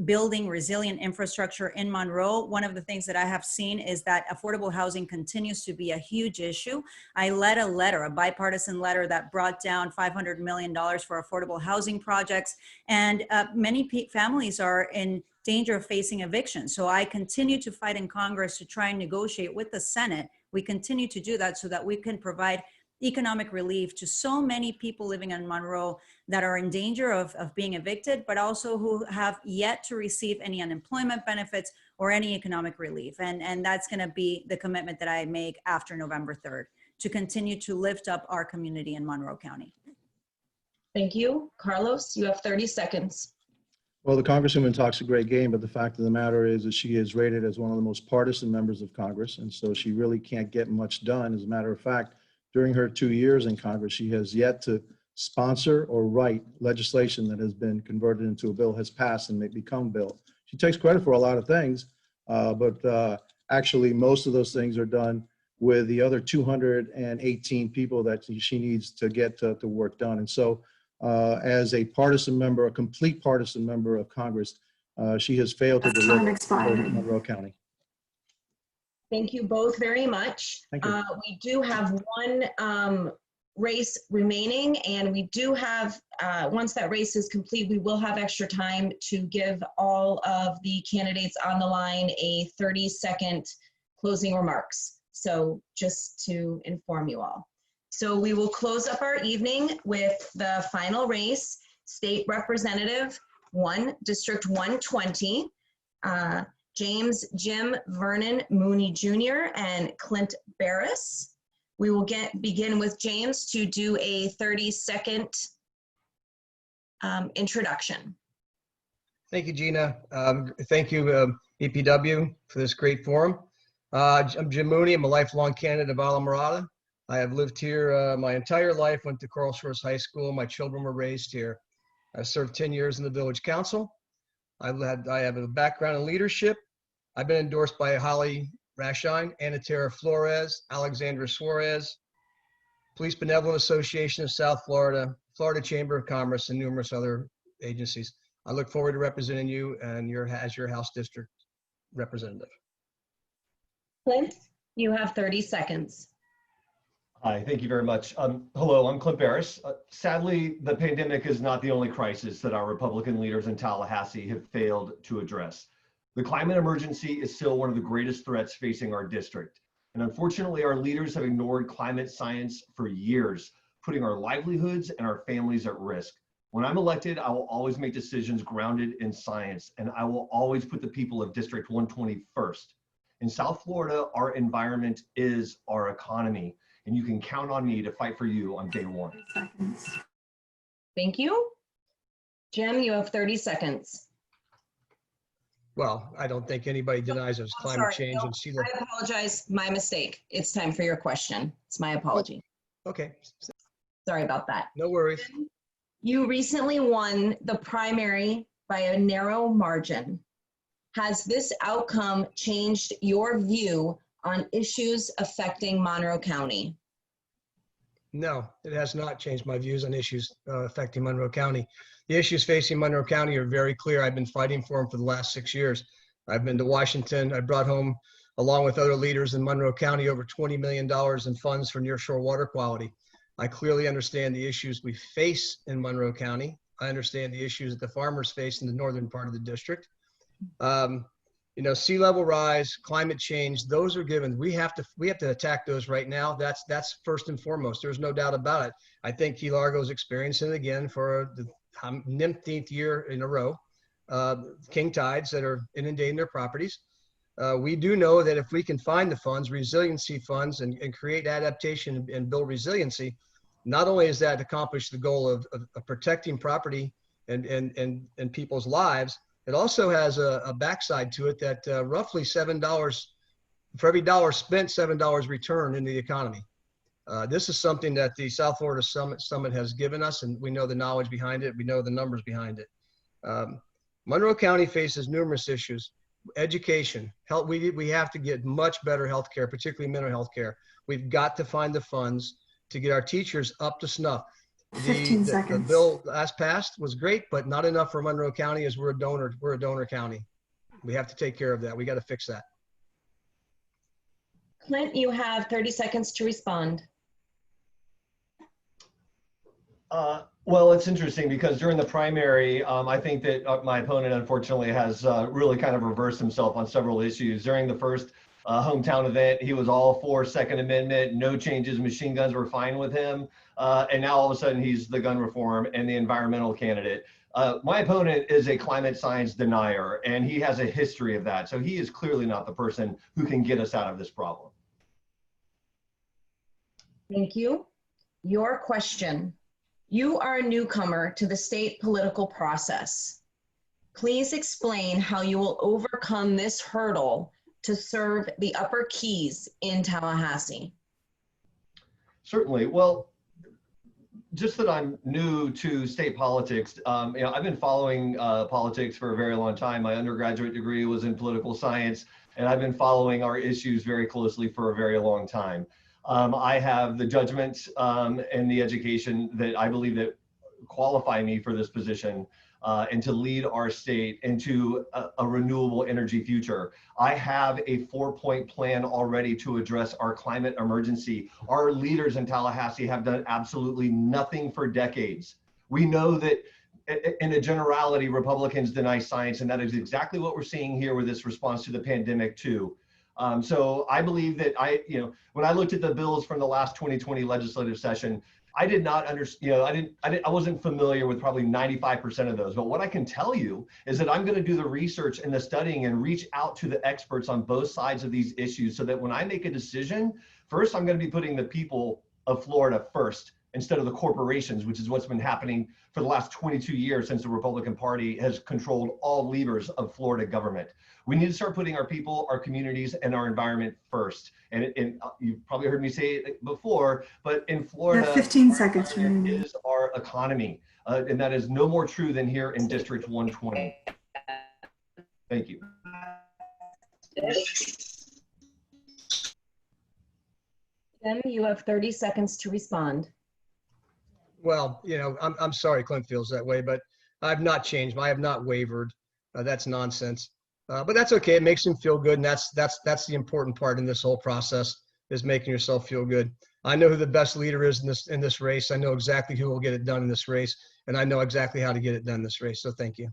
[SPEAKER 10] building resilient infrastructure in Monroe. One of the things that I have seen is that affordable housing continues to be a huge issue. I led a letter, a bipartisan letter that brought down $500 million for affordable housing projects. And many families are in danger of facing eviction. So I continue to fight in Congress to try and negotiate with the Senate. We continue to do that so that we can provide economic relief to so many people living in Monroe that are in danger of being evicted, but also who have yet to receive any unemployment benefits or any economic relief. And that's going to be the commitment that I make after November 3rd, to continue to lift up our community in Monroe County.
[SPEAKER 2] Thank you. Carlos, you have 30 seconds.
[SPEAKER 11] Well, the Congresswoman talks a great game, but the fact of the matter is that she is rated as one of the most partisan members of Congress, and so she really can't get much done. As a matter of fact, during her 2 years in Congress, she has yet to sponsor or write legislation that has been converted into a bill, has passed and may become bill. She takes credit for a lot of things, but actually most of those things are done with the other 218 people that she needs to get to work done. And so as a partisan member, a complete partisan member of Congress, she has failed to deliver for Monroe County.
[SPEAKER 2] Thank you both very much.
[SPEAKER 11] Thank you.
[SPEAKER 2] We do have one race remaining, and we do have, once that race is complete, we will have extra time to give all of the candidates on the line a 30-second closing remarks. So just to inform you all. So we will close up our evening with the final race, State Representative 1, District 120. James Jim Vernon Mooney Jr. and Clint Barris. We will begin with James to do a 30-second introduction.
[SPEAKER 13] Thank you, Gina. Thank you, BPW, for this great forum. I'm Jim Mooney. I'm a lifelong candidate of Alamorada. I have lived here my entire life, went to Coral Shores High School. My children were raised here. I served 10 years in the village council. I have a background in leadership. I've been endorsed by Holly Rashine, Anna Tara Flores, Alexandra Suarez, Police Benevolent Association of South Florida, Florida Chamber of Commerce, and numerous other agencies. I look forward to representing you and as your House District Representative.
[SPEAKER 2] Clint, you have 30 seconds.
[SPEAKER 14] Hi, thank you very much. Hello, I'm Clint Barris. Sadly, the pandemic is not the only crisis that our Republican leaders in Tallahassee have failed to address. The climate emergency is still one of the greatest threats facing our district. And unfortunately, our leaders have ignored climate science for years, putting our livelihoods and our families at risk. When I'm elected, I will always make decisions grounded in science, and I will always put the people of District 120 first. In South Florida, our environment is our economy, and you can count on me to fight for you on day one.
[SPEAKER 2] Thank you. Jim, you have 30 seconds.
[SPEAKER 13] Well, I don't think anybody denies there's climate change and sea level.
[SPEAKER 2] I apologize. My mistake. It's time for your question. It's my apology.
[SPEAKER 13] Okay.
[SPEAKER 2] Sorry about that.
[SPEAKER 13] No worries.
[SPEAKER 2] You recently won the primary by a narrow margin. Has this outcome changed your view on issues affecting Monroe County?
[SPEAKER 13] No, it has not changed my views on issues affecting Monroe County. The issues facing Monroe County are very clear. I've been fighting for them for the last 6 years. I've been to Washington. I brought home, along with other leaders in Monroe County, over $20 million in funds for nearshore water quality. I clearly understand the issues we face in Monroe County. I understand the issues that the farmers face in the northern part of the district. You know, sea level rise, climate change, those are given. We have to attack those right now. That's first and foremost. There's no doubt about it. I think Key Largo is experiencing it again for the 19th year in a row. King tides that are inundating their properties. We do know that if we can find the funds, resiliency funds, and create adaptation and build resiliency, not only does that accomplish the goal of protecting property and people's lives, it also has a backside to it that roughly $7, for every dollar spent, $7 return in the economy. This is something that the South Florida Summit has given us, and we know the knowledge behind it. We know the numbers behind it. Monroe County faces numerous issues. Education, health. We have to get much better health care, particularly mental health care. We've got to find the funds to get our teachers up to snuff.
[SPEAKER 5] 15
[SPEAKER 13] The
[SPEAKER 5] seconds.
[SPEAKER 13] bill last passed was great, but not enough for Monroe County, as we're a donor county. We have to take care of that. We got to fix that.
[SPEAKER 2] Clint, you have 30 seconds to respond.
[SPEAKER 14] Well, it's interesting because during the primary, I think that my opponent, unfortunately, has really kind of reversed himself on several issues. During the first hometown event, he was all for Second Amendment, no changes, machine guns were fine with him. And now all of a sudden he's the gun reform and the environmental candidate. My opponent is a climate science denier, and he has a history of that. So he is clearly not the person who can get us out of this problem.
[SPEAKER 2] Thank you. Your question. You are a newcomer to the state political process. Please explain how you will overcome this hurdle to serve the Upper Keys in Tallahassee.
[SPEAKER 14] Certainly. Well, just that I'm new to state politics, you know, I've been following politics for a very long time. My undergraduate degree was in political science, and I've been following our issues very closely for a very long time. I have the judgment and the education that I believe that qualify me for this position and to lead our state into a renewable energy future. I have a 4-point plan already to address our climate emergency. Our leaders in Tallahassee have done absolutely nothing for decades. We know that in a generality, Republicans deny science, and that is exactly what we're seeing here with this response to the pandemic too. So I believe that when I looked at the bills from the last 2020 legislative session, I did not understand, I wasn't familiar with probably 95% of those. But what I can tell you is that I'm going to do the research and the studying and reach out to the experts on both sides of these issues so that when I make a decision, first, I'm going to be putting the people of Florida first instead of the corporations, which is what's been happening for the last 22 years since the Republican Party has controlled all levers of Florida government. We need to start putting our people, our communities, and our environment first. And you've probably heard me say it before, but in Florida,
[SPEAKER 5] 15 seconds remaining.
[SPEAKER 14] Is our economy. And that is no more true than here in District 120. Thank you.
[SPEAKER 2] Then you have 30 seconds to respond.
[SPEAKER 13] Well, you know, I'm sorry Clint feels that way, but I've not changed. I have not wavered. That's nonsense. But that's okay. It makes him feel good, and that's the important part in this whole process, is making yourself feel good. I know who the best leader is in this race. I know exactly who will get it done in this race, and I know exactly how to get it done in this race. So thank you.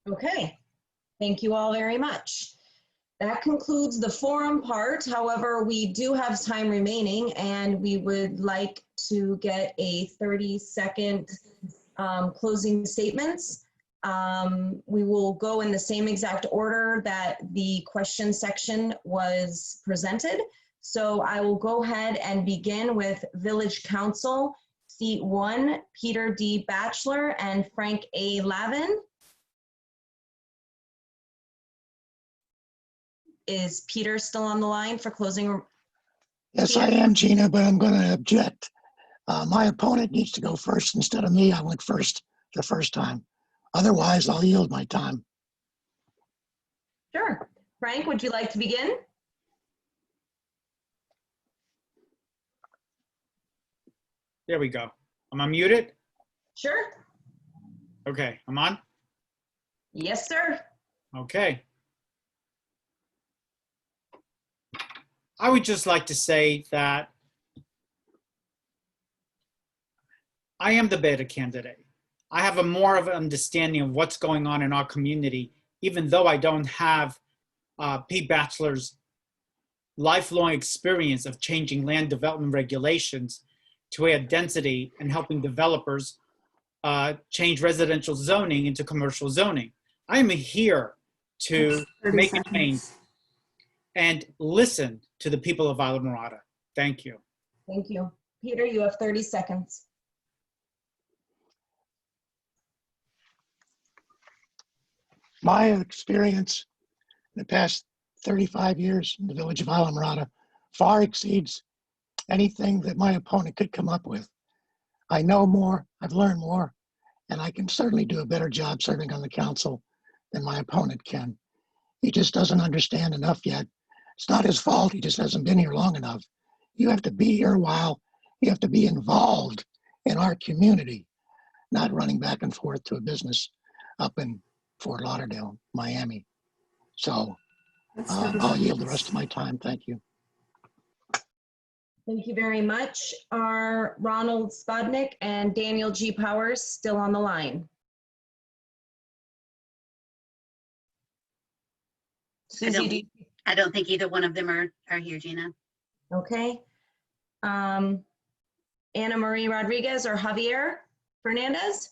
[SPEAKER 2] Okay. Thank you all very much. That concludes the forum part. However, we do have time remaining, and we would like to get a 30-second closing statements. We will go in the same exact order that the question section was presented. So I will go ahead and begin with Village Council, seat 1, Peter D. Batchelor and Frank A. Lavin. Is Peter still on the line for closing?
[SPEAKER 15] Yes, I am, Gina, but I'm going to object. My opponent needs to go first instead of me. I went first the first time. Otherwise, I'll yield my time.
[SPEAKER 2] Sure. Frank, would you like to begin?
[SPEAKER 16] There we go. Am I muted?
[SPEAKER 2] Sure.
[SPEAKER 16] Okay, I'm on?
[SPEAKER 2] Yes, sir.
[SPEAKER 16] Okay. I would just like to say that I am the better candidate. I have a more of an understanding of what's going on in our community, even though I don't have P. Bachelor's lifelong experience of changing land development regulations to add density and helping developers change residential zoning into commercial zoning. I am here to
[SPEAKER 5] 30
[SPEAKER 16] make a change
[SPEAKER 5] seconds.
[SPEAKER 16] and listen to the people of Islamorada. Thank you.
[SPEAKER 2] Thank you. Peter, you have 30 seconds.
[SPEAKER 15] My experience in the past 35 years in the village of Islamorada far exceeds anything that my opponent could come up with. I know more, I've learned more, and I can certainly do a better job serving on the council than my opponent can. He just doesn't understand enough yet. It's not his fault, he just hasn't been here long enough. You have to be here a while, you have to be involved in our community, not running back and forth to a business up in Fort Lauderdale, Miami. So I'll yield the rest of my time. Thank you.
[SPEAKER 2] Thank you very much. Are Ronald Spodnik and Daniel G. Powers still on the line? Susie,
[SPEAKER 1] I don't think either one of them are here, Gina.
[SPEAKER 2] okay. Ana Marie Rodriguez or Javier Fernandez?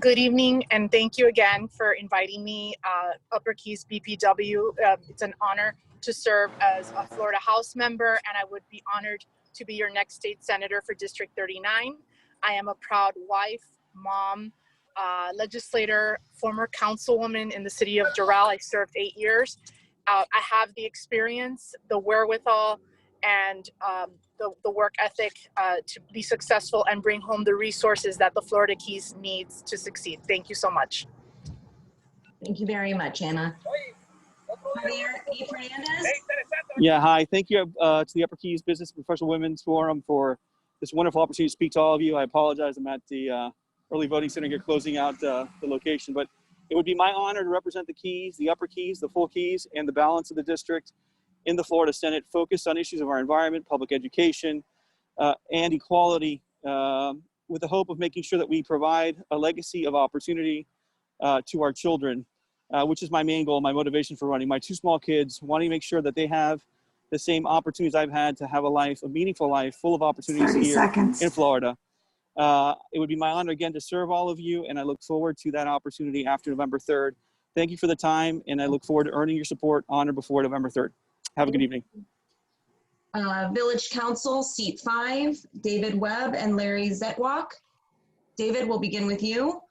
[SPEAKER 17] Good evening, and thank you again for inviting me, Upper Keys BPW. It's an honor to serve as a Florida House member, and I would be honored to be your next state senator for District 39. I am a proud wife, mom, legislator, former councilwoman in the city of Doral. I served 8 years. I have the experience, the wherewithal, and the work ethic to be successful and bring home the resources that the Florida Keys needs to succeed. Thank you so much.
[SPEAKER 2] Thank you very much, Anna. Javier E. Fernandez?
[SPEAKER 18] Yeah, hi. Thank you to the Upper Keys Business and Professional Women's Forum for this wonderful opportunity to speak to all of you. I apologize, I'm at the early voting center here closing out the location, but it would be my honor to represent the Keys, the Upper Keys, the full Keys, and the balance of the district in the Florida Senate, focused on issues of our environment, public education, and equality, with the hope of making sure that we provide a legacy of opportunity to our children, which is my main goal, my motivation for running. My 2 small kids, wanting to make sure that they have the same opportunities I've had to have a life, a meaningful life, full of opportunities here in Florida. It would be my honor again to serve all of you, and I look forward to that opportunity after November 3rd. Thank you for the time, and I look forward to earning your support on or before November 3rd. Have a good evening.
[SPEAKER 2] Village Council, seat 5, David Webb and Larry Zetwalk. David, we'll begin with you.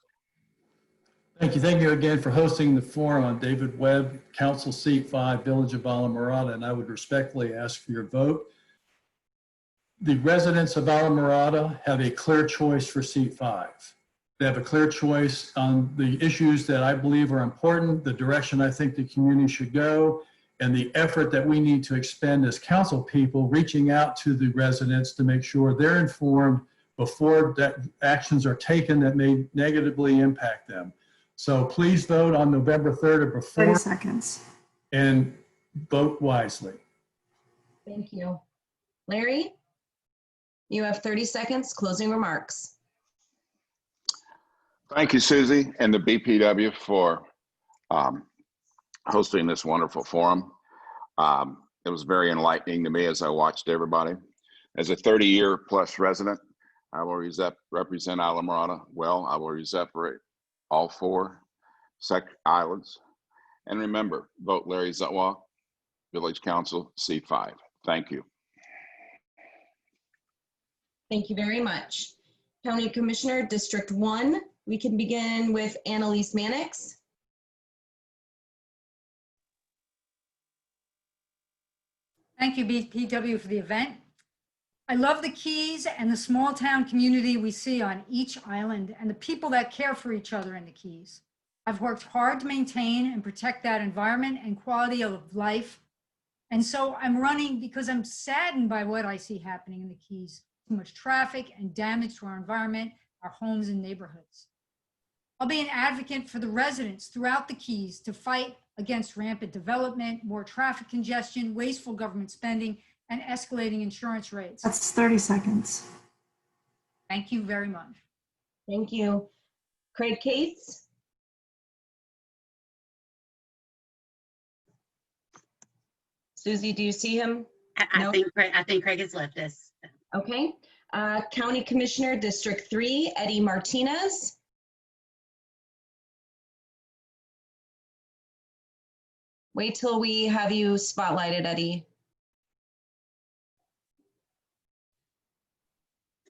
[SPEAKER 19] Thank you. Thank you again for hosting the forum. I'm David Webb, Council seat 5, Village of Islamorada, and I would respectfully ask for your vote. The residents of Islamorada have a clear choice for seat 5. They have a clear choice on the issues that I believe are important, the direction I think the community should go, and the effort that we need to expend as council people, reaching out to the residents to make sure they're informed before that actions are taken that may negatively impact them. So please vote on November 3rd or before.
[SPEAKER 5] 30 seconds.
[SPEAKER 19] And vote wisely.
[SPEAKER 2] Thank you. Larry, you have 30 seconds, closing remarks.
[SPEAKER 12] Thank you, Susie, and the BPW for hosting this wonderful forum. It was very enlightening to me as I watched everybody. As a 30-year plus resident, I will represent Islamorada well. I will represent all 4 islands. And remember, vote Larry Zetwalk, Village Council, seat 5. Thank you.
[SPEAKER 2] Thank you very much. County Commissioner, District 1, we can begin with Annalise Mannix.
[SPEAKER 24] Thank you, BPW, for the event. I love the Keys and the small town community we see on each island and the people that care for each other in the Keys. I've worked hard to maintain and protect that environment and quality of life. And so I'm running because I'm saddened by what I see happening in the Keys. Too much traffic and damage to our environment, our homes and neighborhoods. I'll be an advocate for the residents throughout the Keys to fight against rampant development, more traffic congestion, wasteful government spending, and escalating insurance rates.
[SPEAKER 21] That's 30 seconds.
[SPEAKER 24] Thank you very much.
[SPEAKER 2] Thank you. Craig Cates? Susie, do you see him?
[SPEAKER 1] I think Craig has left us.
[SPEAKER 2] Okay. County Commissioner, District 3, Eddie Martinez. Wait till we have you spotlighted, Eddie.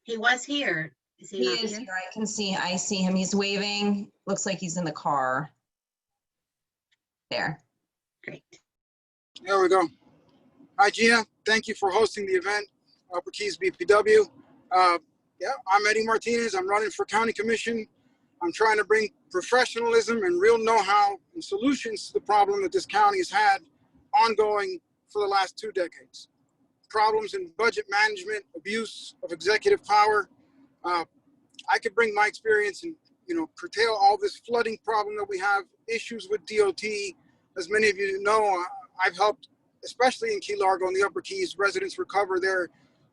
[SPEAKER 1] He was here. Is he not
[SPEAKER 2] is
[SPEAKER 1] here?
[SPEAKER 2] here. I see him. He's waving. Looks like he's in the car. There.
[SPEAKER 1] Great.
[SPEAKER 4] There we go. Hi, Gina. Thank you for hosting the event, Upper Keys BPW. Yeah, I'm Eddie Martinez. I'm running for County Commission. I'm trying to bring professionalism and real know-how and solutions to the problem that this county has had ongoing for the last 2 decades. Problems in budget management, abuse of executive power. I could bring my experience and, curtail all this flooding problem that we have, issues with DOT. As many of you know, I've helped, especially in Key Largo and the Upper Keys, residents recover their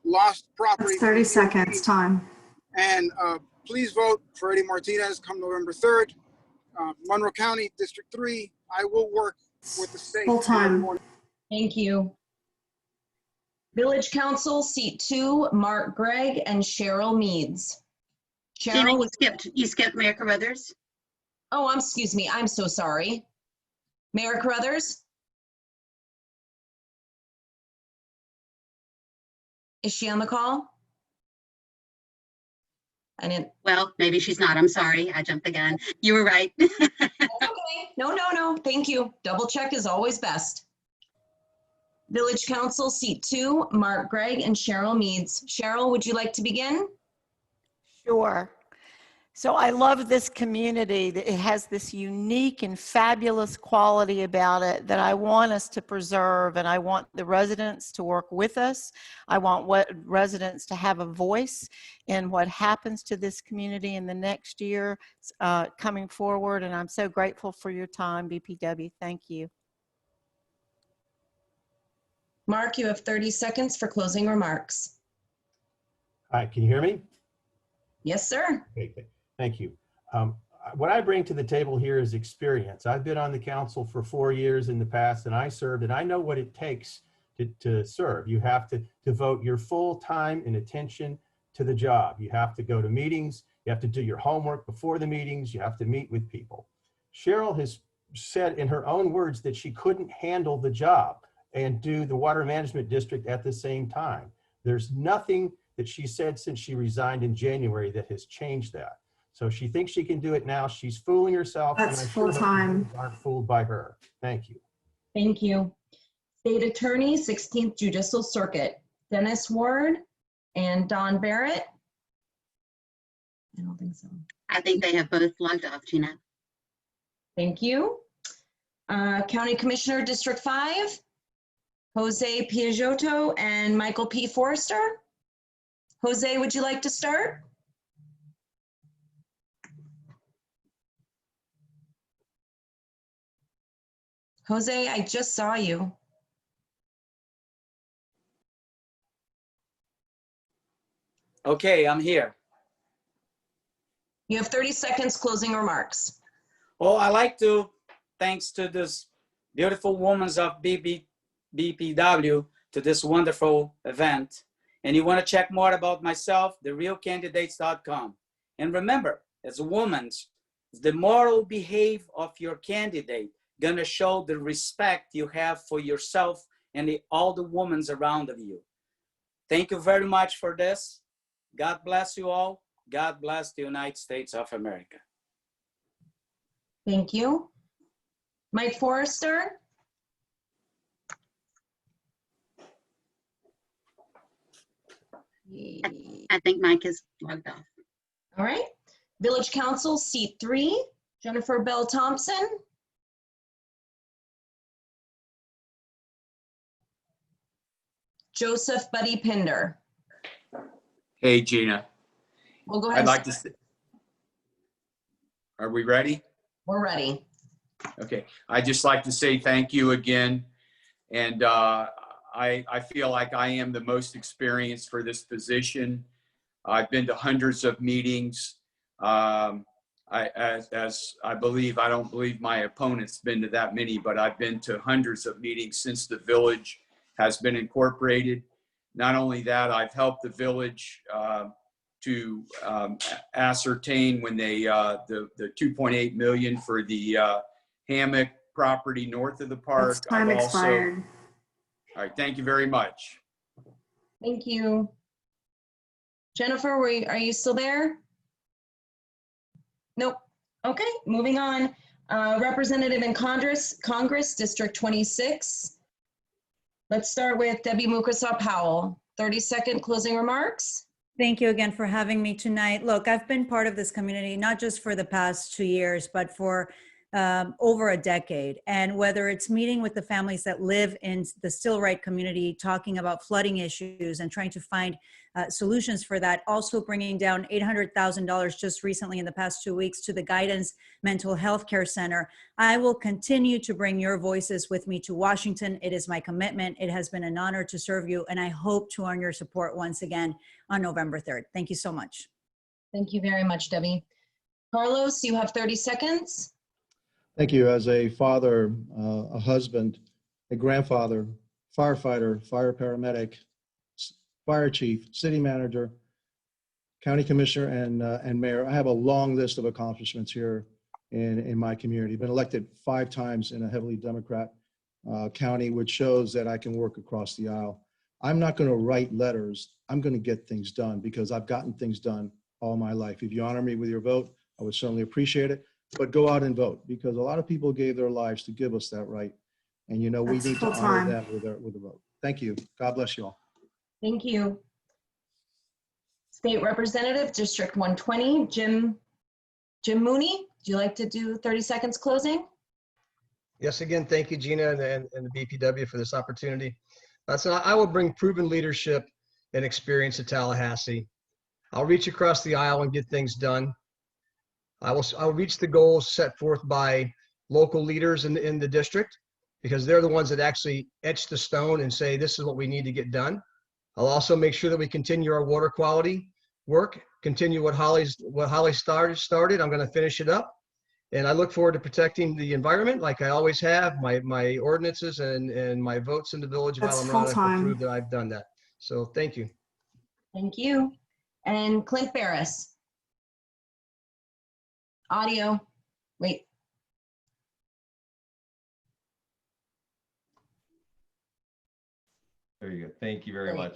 [SPEAKER 4] lost property.
[SPEAKER 21] That's 30 seconds, time.
[SPEAKER 4] And please vote for Eddie Martinez come November 3rd. Monroe County, District 3, I will work with the state.
[SPEAKER 21] Full time.
[SPEAKER 2] Thank you. Village Council, Seat 2, Mark Gregg and Cheryl Meads.
[SPEAKER 1] Gina,
[SPEAKER 2] Cheryl,
[SPEAKER 1] you skipped Mayor Carruthers.
[SPEAKER 2] oh, excuse me. I'm so sorry. Mayor Carruthers? Is she on the call? I didn't.
[SPEAKER 1] Well, maybe she's not. I'm sorry. I jumped the gun. You were right.
[SPEAKER 2] Okay. No. Thank you. Double check is always best. Village Council, Seat 2, Mark Gregg and Cheryl Meads. Cheryl, would you like to begin?
[SPEAKER 20] Sure. So I love this community. It has this unique and fabulous quality about it that I want us to preserve, and I want the residents to work with us. I want residents to have a voice in what happens to this community in the next year coming forward, and I'm so grateful for your time, BPW. Thank you.
[SPEAKER 2] Mark, you have 30 seconds for closing remarks.
[SPEAKER 22] Hi, can you hear me?
[SPEAKER 2] Yes, sir.
[SPEAKER 22] Okay, thank you. What I bring to the table here is experience. I've been on the council for 4 years in the past, and I served, and I know what it takes to serve. You have to devote your full time and attention to the job. You have to go to meetings. You have to do your homework before the meetings. You have to meet with people. Cheryl has said in her own words that she couldn't handle the job and do the water management district at the same time. There's nothing that she said since she resigned in January that has changed that. So she thinks she can do it now. She's fooling herself.
[SPEAKER 21] That's
[SPEAKER 22] and I
[SPEAKER 21] full
[SPEAKER 22] sure
[SPEAKER 21] time.
[SPEAKER 22] hope you aren't fooled by her. Thank you.
[SPEAKER 2] Thank you. State Attorney, 16th Judicial Circuit, Dennis Ward and Don Barrett. I don't think so.
[SPEAKER 1] I think they have both logged off, Gina.
[SPEAKER 2] Thank you. County Commissioner, District 5, Jose Piaggioto and Michael P. Forrester. Jose, would you like to start? Jose, I just saw you.
[SPEAKER 7] Okay, I'm here.
[SPEAKER 2] You have 30 seconds closing remarks.
[SPEAKER 7] Oh, I like to, thanks to this beautiful women of BPW, to this wonderful event. And you want to check more about myself, therealcandidates.com. And remember, as a woman, the moral behavior of your candidate gonna show the respect you have for yourself and all the women around of you. Thank you very much for this. God bless you all. God bless the United States of America.
[SPEAKER 2] Thank you. Mike Forrester.
[SPEAKER 1] I think Mike is logged off.
[SPEAKER 2] All right. Village Council, Seat 3, Jennifer Bell Thompson. Joseph Buddy Pinder.
[SPEAKER 9] Hey, Gina.
[SPEAKER 2] We'll go ahead.
[SPEAKER 9] I'd like to say, Are we ready?
[SPEAKER 2] We're ready.
[SPEAKER 9] Okay. I'd just like to say thank you again. And I feel like I am the most experienced for this position. I've been to hundreds of meetings. As I believe, I don't believe my opponent's been to that many, but I've been to hundreds of meetings since the village has been incorporated. Not only that, I've helped the village to ascertain when they the 2.8 million for the hammock property north of the park.
[SPEAKER 21] That's time expired.
[SPEAKER 9] All right, thank you very much.
[SPEAKER 2] Thank you. Jennifer, are you still there? Nope. Okay, moving on. Representative in Congress, District 26. Let's start with Debbie Mukarsal Powell. 30-second closing remarks.
[SPEAKER 10] Thank you again for having me tonight. Look, I've been part of this community, not just for the past 2 years, but for over a decade. And whether it's meeting with the families that live in the Stillwright community, talking about flooding issues and trying to find solutions for that, also bringing down $800,000 just recently in the past 2 weeks to the Guidance Mental Health Care Center. I will continue to bring your voices with me to Washington. It is my commitment. It has been an honor to serve you, and I hope to earn your support once again on November 3rd. Thank you so much.
[SPEAKER 2] Thank you very much, Debbie. Carlos, you have 30 seconds.
[SPEAKER 11] Thank you. As a father, a husband, a grandfather, firefighter, fire paramedic, fire chief, city manager, county commissioner, and mayor, I have a long list of accomplishments here in my community. Been elected 5 times in a heavily Democrat county, which shows that I can work across the aisle. I'm not going to write letters. I'm going to get things done because I've gotten things done all my life. If you honor me with your vote, I would certainly appreciate it. But go out and vote, because a lot of people gave their lives to give us that right. And we
[SPEAKER 21] That's
[SPEAKER 11] need to
[SPEAKER 21] full
[SPEAKER 11] honor
[SPEAKER 21] time.
[SPEAKER 11] that with a vote. Thank you. God bless you all.
[SPEAKER 2] Thank you. State Representative, District 120, Jim Mooney. Do you like to do 30 seconds closing?
[SPEAKER 13] Yes, again, thank you, Gina and the BPW for this opportunity. So I will bring proven leadership and experience to Tallahassee. I'll reach across the aisle and get things done. I'll reach the goals set forth by local leaders in the district, because they're the ones that actually etch the stone and say, this is what we need to get done. I'll also make sure that we continue our water quality work, continue what Holly started. I'm going to finish it up. And I look forward to protecting the environment like I always have. My ordinances and my votes in the village of
[SPEAKER 21] That's
[SPEAKER 13] Alameda
[SPEAKER 21] full-time.
[SPEAKER 13] prove that I've done that. So thank you.
[SPEAKER 2] Thank you. And Clint Barris. Audio. Wait.
[SPEAKER 14] There you go. Thank you very
[SPEAKER 2] There you
[SPEAKER 14] much.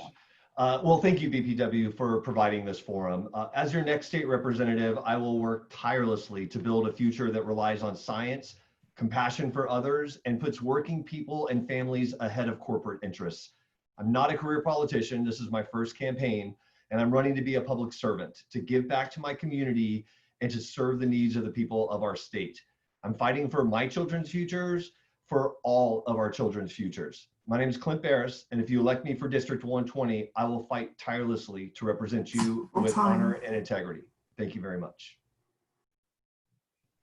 [SPEAKER 2] go.
[SPEAKER 14] Well, thank you, BPW, for providing this forum. As your next state representative, I will work tirelessly to build a future that relies on science, compassion for others, and puts working people and families ahead of corporate interests. I'm not a career politician. This is my first campaign, and I'm running to be a public servant, to give back to my community and to serve the needs of the people of our state. I'm fighting for my children's futures, for all of our children's futures. My name is Clint Barris, and if you elect me for District 120, I will fight tirelessly to represent you with honor and integrity. Thank you very much.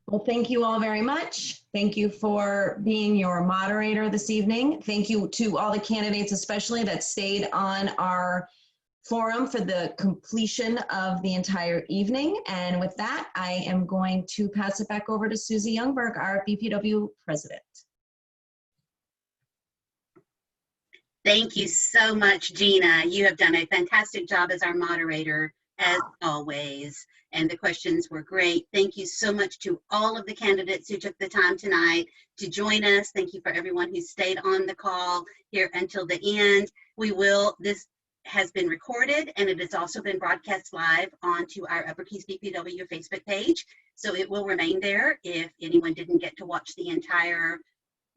[SPEAKER 2] Well, thank you all very much. Thank you for being your moderator this evening. Thank you to all the candidates, especially that stayed on our forum for the completion of the entire evening. And with that, I am going to pass it back over to Susie Youngberg, our BPW president.
[SPEAKER 1] Thank you so much, Gina. You have done a fantastic job as our moderator, as always. And the questions were great. Thank you so much to all of the candidates who took the time tonight to join us. Thank you for everyone who stayed on the call here until the end. This has been recorded, and it has also been broadcast live onto our Upper Keys BPW Facebook page. So it will remain there if anyone didn't get to watch the entire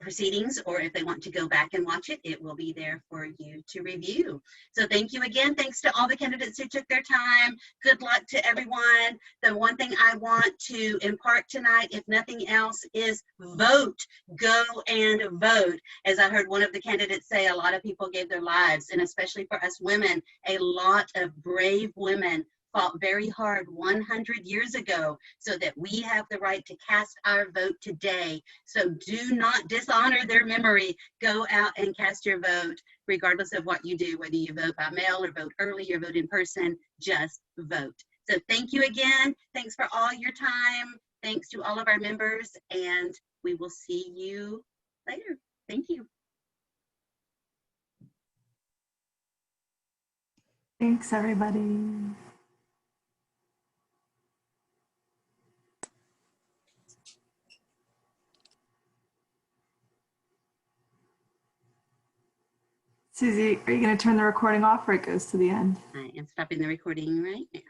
[SPEAKER 1] proceedings, or if they want to go back and watch it, it will be there for you to review. So thank you again. Thanks to all the candidates who took their time. Good luck to everyone. The one thing I want to impart tonight, if nothing else, is vote. Go and vote. As I heard one of the candidates say, a lot of people gave their lives, and especially for us women, a lot of brave women fought very hard 100 years ago so that we have the right to cast our vote today. So do not dishonor their memory. Go out and cast your vote, regardless of what you do, whether you vote by mail or vote early or vote in person, just vote. So thank you again. Thanks for all your time. Thanks to all of our members, and we will see you later. Thank you.
[SPEAKER 21] Thanks, everybody. Susie, are you going to turn the recording off or it goes to the end?
[SPEAKER 1] I am stopping the recording right now.